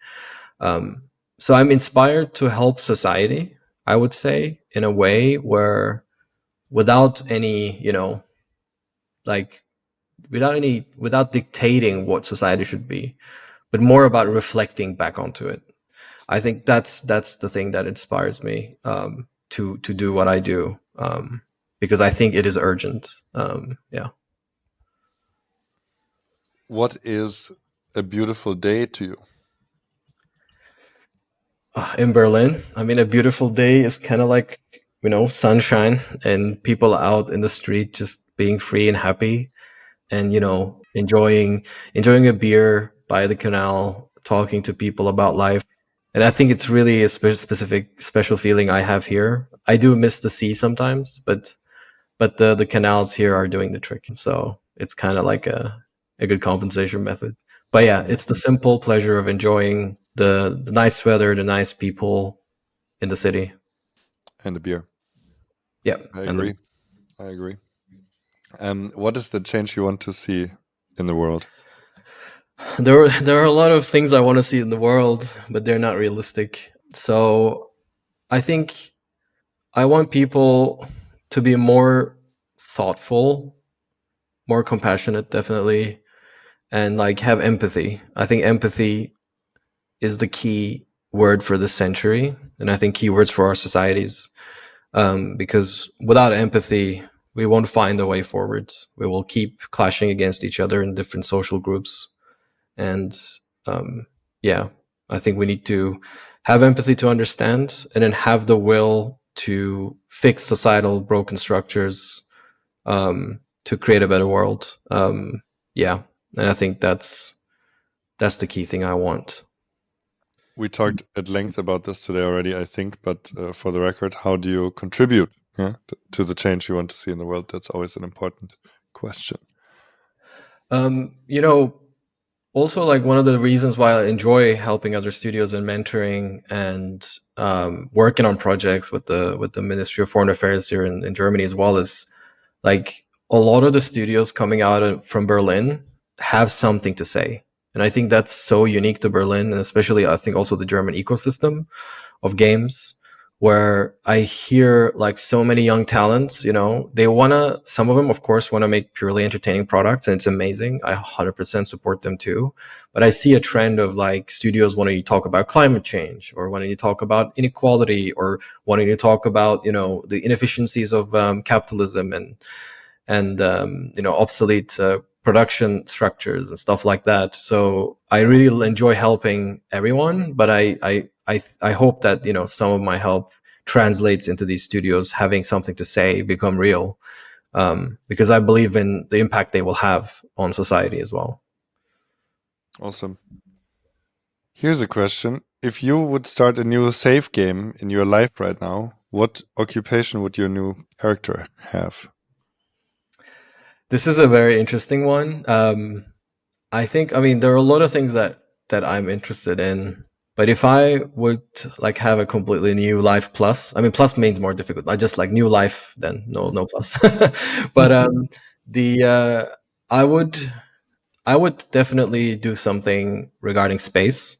So I'm inspired to help society, I would say, in a way where without any, like without dictating what society should be, but more about reflecting back onto it. I think that's the thing that inspires me to do what I do, because I think it is urgent. Yeah. What is a beautiful day to you? In Berlin, I mean, a beautiful day is kind of like, sunshine and people out in the street just being free and happy, and enjoying a beer by the canal, talking to people about life. And I think it's really a specific special feeling I have here. I do miss the sea sometimes, but the canals here are doing the trick. So it's kind of like a good compensation method. But yeah, it's the simple pleasure of enjoying the nice weather, the nice people in the city. And a beer. Yeah, I agree. I agree. What is the change you want to see in the world? There are a lot of things I want to see in the world, but they're not realistic. So I think I want people to be more thoughtful, more compassionate, definitely, and like have empathy. I think empathy is the key word for this century, and I think keywords for our societies. Because without empathy, we won't find a way forward. We will keep clashing against each other in different social groups. And yeah, I think we need to have empathy to understand, and then have the will to fix societal broken structures, to create a better world. Yeah, and I think that's the key thing I want. We talked at length about this today already, I think, but for the record, how do you contribute to the change you want to see in the world? That's always an important question. Also, like, one of the reasons why I enjoy helping other studios and mentoring and working on projects with the Ministry of Foreign Affairs here in Germany, as well as like a lot of the studios coming out from Berlin have something to say. And I think that's so unique to Berlin, and especially I think also the German ecosystem of games, where I hear like so many young talents, they some of them of course want to make purely entertaining products, and it's amazing. I 100% support them too. But I see a trend of like studios wanting to talk about climate change, or wanting to talk about inequality, or wanting to talk about, the inefficiencies of capitalism and obsolete production structures and stuff like that. So I really enjoy helping everyone, but I hope that some of my help translates into these studios having something to say, become real, because I believe in the impact they will have on society as well. Awesome. Here's a question. If you would start a new save game in your life right now, what occupation would your new character have? This is a very interesting one. I think, there are a lot of things that I'm interested in, but if I would like have a completely new life plus, plus means more difficult. I just like new life, then no plus. But I would definitely do something regarding space.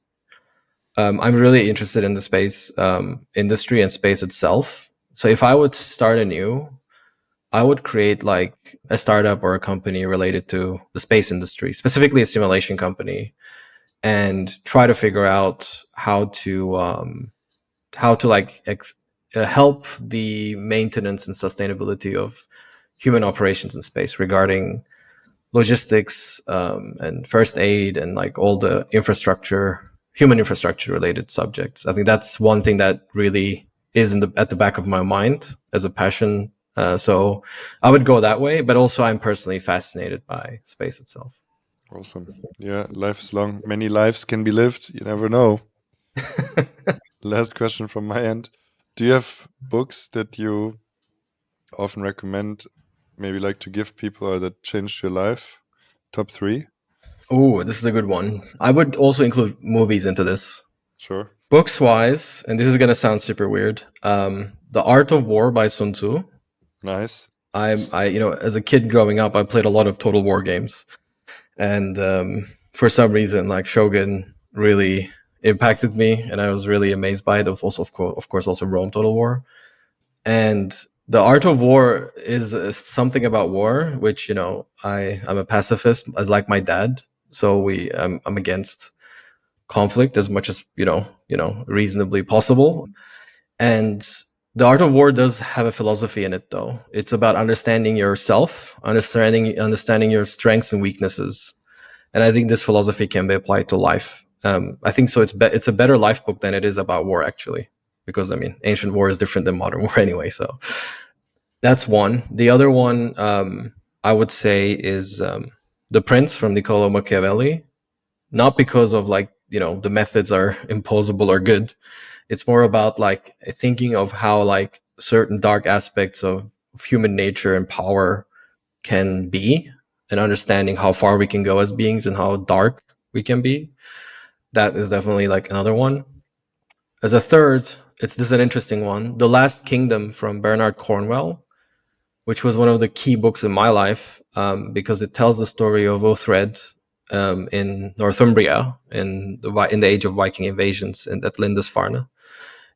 I'm really interested in the space industry and space itself. So if I would start anew, I would create like a startup or a company related to the space industry, specifically a simulation company, and try to figure out how to like help the maintenance and sustainability of human operations in space regarding logistics and first aid and like all the human infrastructure related subjects. I think that's one thing that really is at the back of my mind as a passion. So I would go that way, but also I'm personally fascinated by space itself. Awesome. Yeah, life is long. Many lives can be lived. You never know. Last question from my end. Do you have books that you often recommend, maybe like to give people, or that changed your life? Top 3? Oh, this is a good one. I would also include movies into this. Sure. Books wise, and this is going to sound super weird, The Art of War by Sun Tzu. Nice. As a kid growing up, I played a lot of Total War games. And for some reason, like Shogun really impacted me, and I was really amazed by it. It was also, of course, also Rome Total War. And The Art of War is something about war, which, I'm a pacifist, as like my dad. So I'm against conflict as much as, reasonably possible. And The Art of War does have a philosophy in it, though. It's about understanding yourself, understanding your strengths and weaknesses. And I think this philosophy can be applied to life. I think so. It's a better life book than it is about war, actually, because ancient war is different than modern war anyway. So that's one. The other one I would say is The Prince from Niccolo Machiavelli. Not because of like the methods are imposable or good. It's more about like thinking of how like certain dark aspects of human nature and power can be, and understanding how far we can go as beings and how dark we can be. That is definitely like another one. As a third, this is an interesting one, The Last Kingdom from Bernard Cornwell, which was one of the key books in my life because it tells the story of Uthred in Northumbria in the age of Viking invasions at Lindisfarne.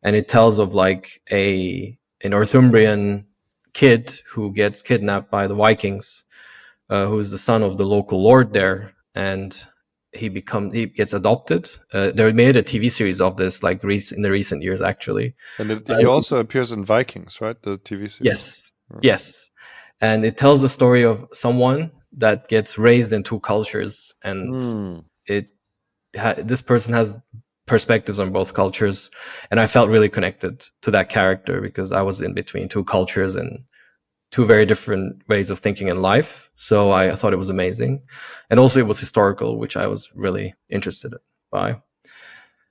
And it tells of like a Northumbrian kid who gets kidnapped by the Vikings, who's the son of the local lord there, and he gets adopted. They made a TV series of this like in the recent years, actually. And he also appears in Vikings, right? The TV series. Yes, yes. And it tells the story of someone that gets raised in two cultures, and this person has perspectives on both cultures, and I felt really connected to that character because I was in between two cultures and two very different ways of thinking in life. So I thought it was amazing, and also it was historical, which I was really interested by.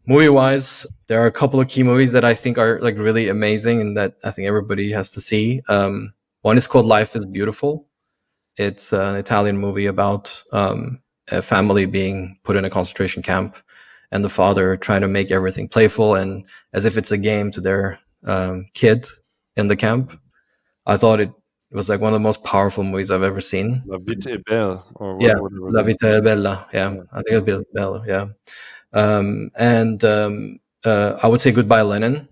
Movie wise, there are a couple of key movies that I think are like really amazing and that I think everybody has to see. One is called Life is Beautiful. It's an Italian movie about a family being put in a concentration camp, and the father trying to make everything playful and as if it's a game to their kid in the camp. I thought it was like one of the most powerful movies I've ever seen. La Vita è Belle, or Yeah, whatever. La Vita è Bella. Yeah, Yeah. I think it's Bella. Yeah, I would say Goodbye Lenin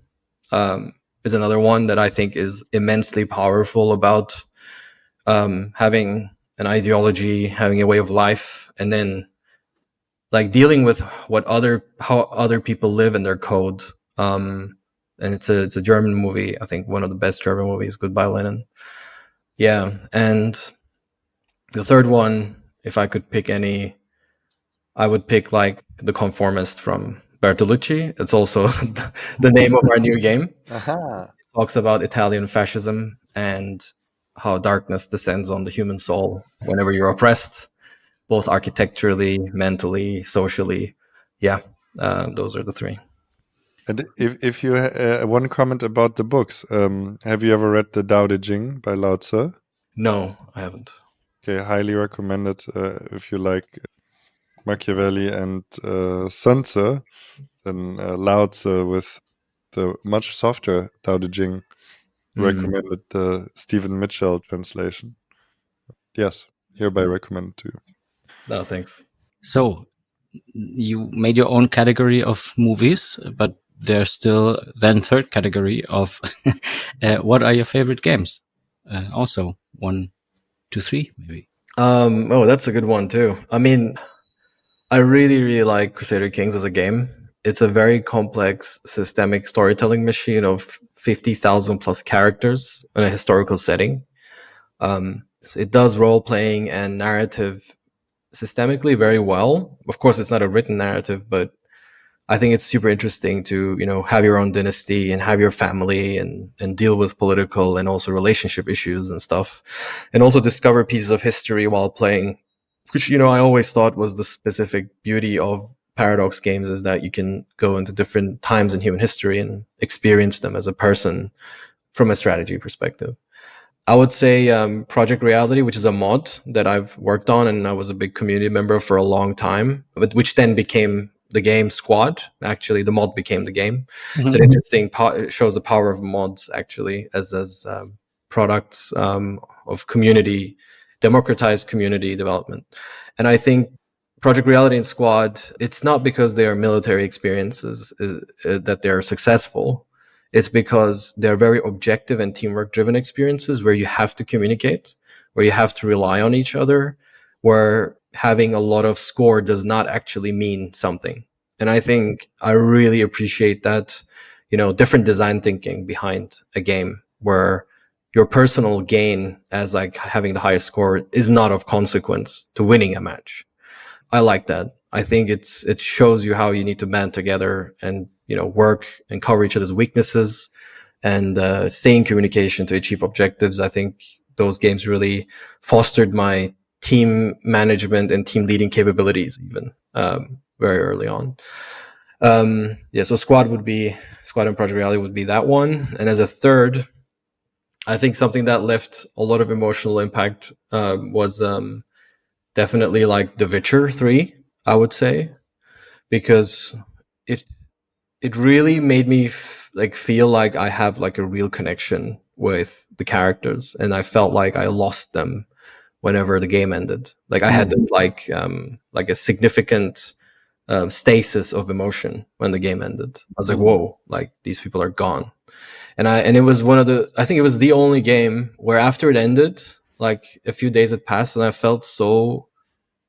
is another one that I think is immensely powerful about having an ideology, having a way of life, and then like dealing with how other people live in their code. And it's a German movie. I think one of the best German movies, Goodbye Lenin. Yeah, and the third one, if I could pick any, I would pick like The Conformist from Bertolucci. It's also the name of our new game. Aha. It talks about Italian fascism and how darkness descends on the human soul whenever you're oppressed, both architecturally, mentally, socially. Yeah, those are the three. And if you one comment about the books, have you ever read the Tao Te Ching by Lao Tzu? No, I haven't. Okay, highly recommended if you like Machiavelli and Sun Tzu, then Lao Tzu with the much softer Tao Te Ching. Recommended the Stephen Mitchell translation. Yes, hereby recommended to you. No, thanks. So you made your own category of movies, but there's still then third category of what are your favorite games? Also 1, 2, 3, maybe. Oh, that's a good one too. I mean, I really, really like Crusader Kings as a game. It's a very complex systemic storytelling machine of 50,000 plus characters in a historical setting. It does role playing and narrative systemically very well. Of course, it's not a written narrative, but I think it's super interesting to, have your own dynasty and have your family and deal with political and also relationship issues and stuff. And also discover pieces of history while playing, which, I always thought was the specific beauty of Paradox games is that you can go into different times in human history and experience them as a person from a strategy perspective. I would say Project Reality, which is a mod that I've worked on and I was a big community member for a long time, but which then became the game Squad. Actually, the mod became the game. Mm-hmm. It's an interesting it shows the power of mods actually as products of community, democratized community development. And I think Project Reality and Squad, it's not because they are military experiences that they're successful. It's because they're very objective and teamwork driven experiences where you have to communicate, where you have to rely on each other, where having a lot of score does not actually mean something. And I think I really appreciate that, different design thinking behind a game where your personal gain as like having the highest score is not of consequence to winning a match. I like that. I think it shows you how you need to band together and, work and cover each other's weaknesses and stay in communication to achieve objectives. I think those games really fostered my team management and team leading capabilities even very early on. So Squad and Project Reality would be that one. And as a third, I think something that left a lot of emotional impact was definitely like The Witcher 3, I would say, because it really made me feel like I have like a real connection with the characters, and I felt like I lost them whenever the game ended. Like I had this like a significant stasis of emotion when the game ended. I was like, whoa, like these people are gone. And it was I think it was the only game where after it ended, like a few days had passed and I felt so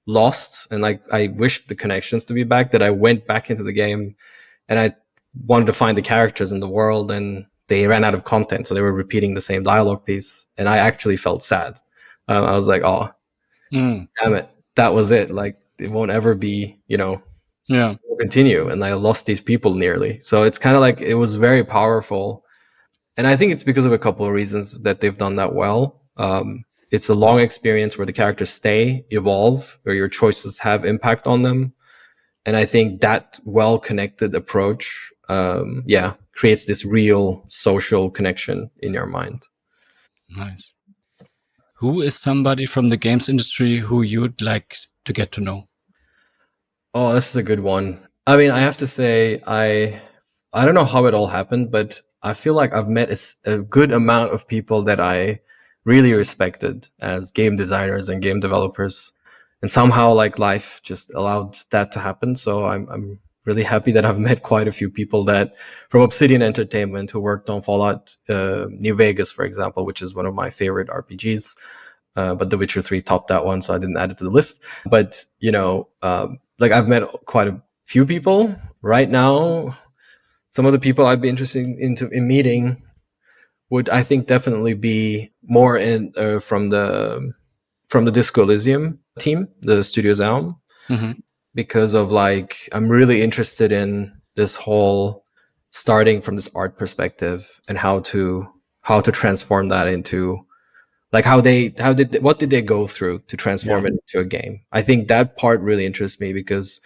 lost and like I wished the connections to be back that I went back into the game and I wanted to find the characters in the world, and they ran out of content, so they were repeating the same dialogue piece, and I actually felt sad. I was like, oh, damn it, that was it. Like it won't ever be, continue, and I lost these people nearly. So it's kind of like it was very powerful, and I think it's because of a couple of reasons that they've done that well. It's a long experience where the characters stay, evolve, where your choices have impact on them. And I think that well-connected approach, creates this real social connection in your mind. Nice. Who is somebody from the games industry who you'd like to get to know? Oh, this is a good one. I mean, I have to say, I don't know how it all happened, but I feel like I've met a good amount of people that I really respected as game designers and game developers, and somehow like life just allowed that to happen. So I'm really happy that I've met quite a few people that from Obsidian Entertainment who worked on Fallout New Vegas, for example, which is one of my favorite RPGs. But The Witcher 3 topped that one, so I didn't add it to the list. But like I've met quite a few people right now. Some of the people I'd be interested in meeting would, I think, definitely be more in from the Disco Elysium team, the Studios Elm, because of like I'm really interested in this whole starting from this art perspective and how to transform that into like what did they go through to transform it into a game. I think that part really interests me because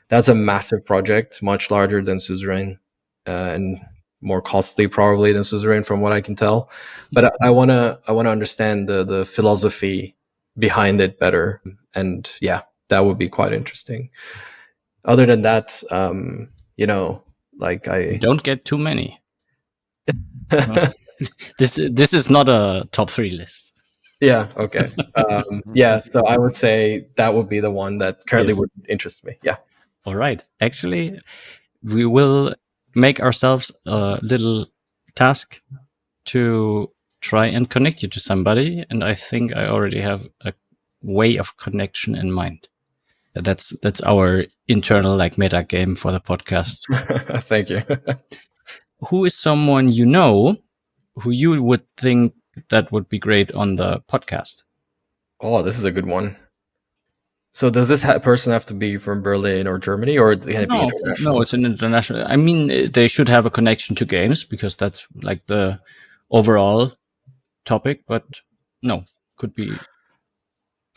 that's a massive project, much larger than Suzerain, and more costly probably than Suzerain from what I can tell. But I wanna understand the philosophy behind it better, and yeah, that would be quite interesting. Other than that, like I Don't get too many. This is not a top 3 list. Yeah. Okay. Yeah. So I would say that would be the one that currently would interest me. Yeah. All right. Actually, we will make ourselves a little task to try and connect you to somebody, and I think I already have a way of connection in mind. That's our internal like meta game for the podcast. Thank you. Who is someone you know who you would think that would be great on the podcast? Oh, this is a good one. So does this person have to be from Berlin or Germany, or can it be international? No, it's an international. I mean, they should have a connection to games because that's like the overall topic, but no, could be.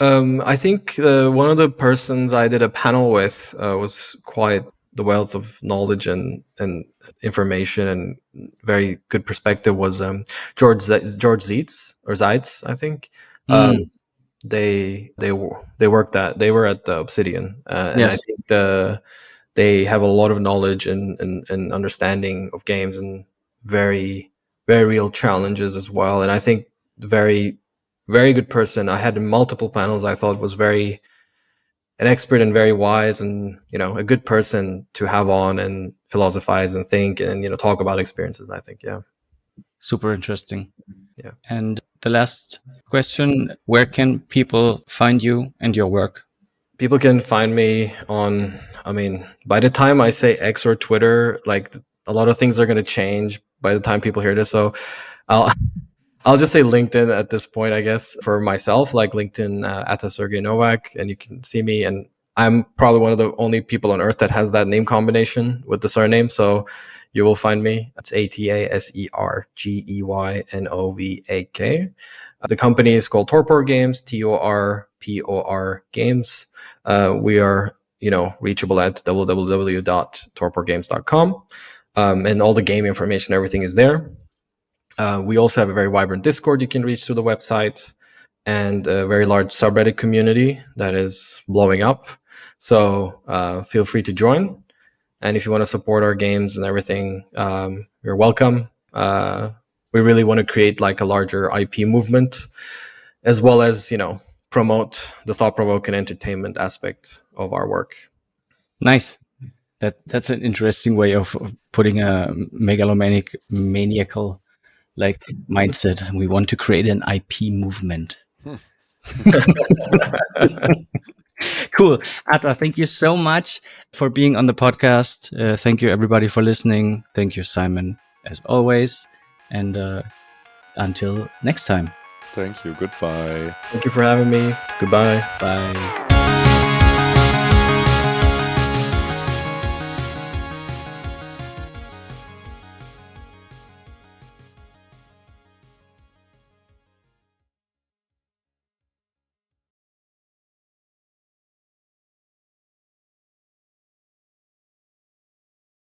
I think one of the persons I did a panel with was quite the wealth of knowledge and information and very good perspective was George Zeitz or Zeitz, I think. They were at the Obsidian, and I think they have a lot of knowledge and understanding of games and very very real challenges as well. And I think very very good person. I had multiple panels. I thought was very an expert and very wise, and a good person to have on and philosophize and think and talk about experiences. I think super interesting. Yeah. And the last question, where can people find you and your work? People can find me on, I mean, by the time I say X or Twitter, like a lot of things are going to change by the time people hear this. So I'll just say LinkedIn at this point, I guess, for myself, like LinkedIn, Ata Sergey Nowak, and you can see me. And I'm probably one of the only people on earth that has that name combination with the surname. So you will find me. It's AtaSergeyNowak. The company is called Torpor Games, Torpor Games. We are, reachable at www.torporgames.com. And all the game information, everything is there. We also have a very vibrant Discord you can reach through the website, and a very large subreddit community that is blowing up. So feel free to join. And if you want to support our games and everything, you're welcome. We really want to create like a larger IP movement, as well as, promote the thought-provoking entertainment aspect of our work. Nice. That's an interesting way of putting a maniacal like mindset. We want to create an IP movement. Cool. Ata, thank you so much for being on the podcast. Thank you everybody for listening. Thank you, Simon, as always. And until next time. Thank you. Goodbye. Thank you for having me. Goodbye. Bye.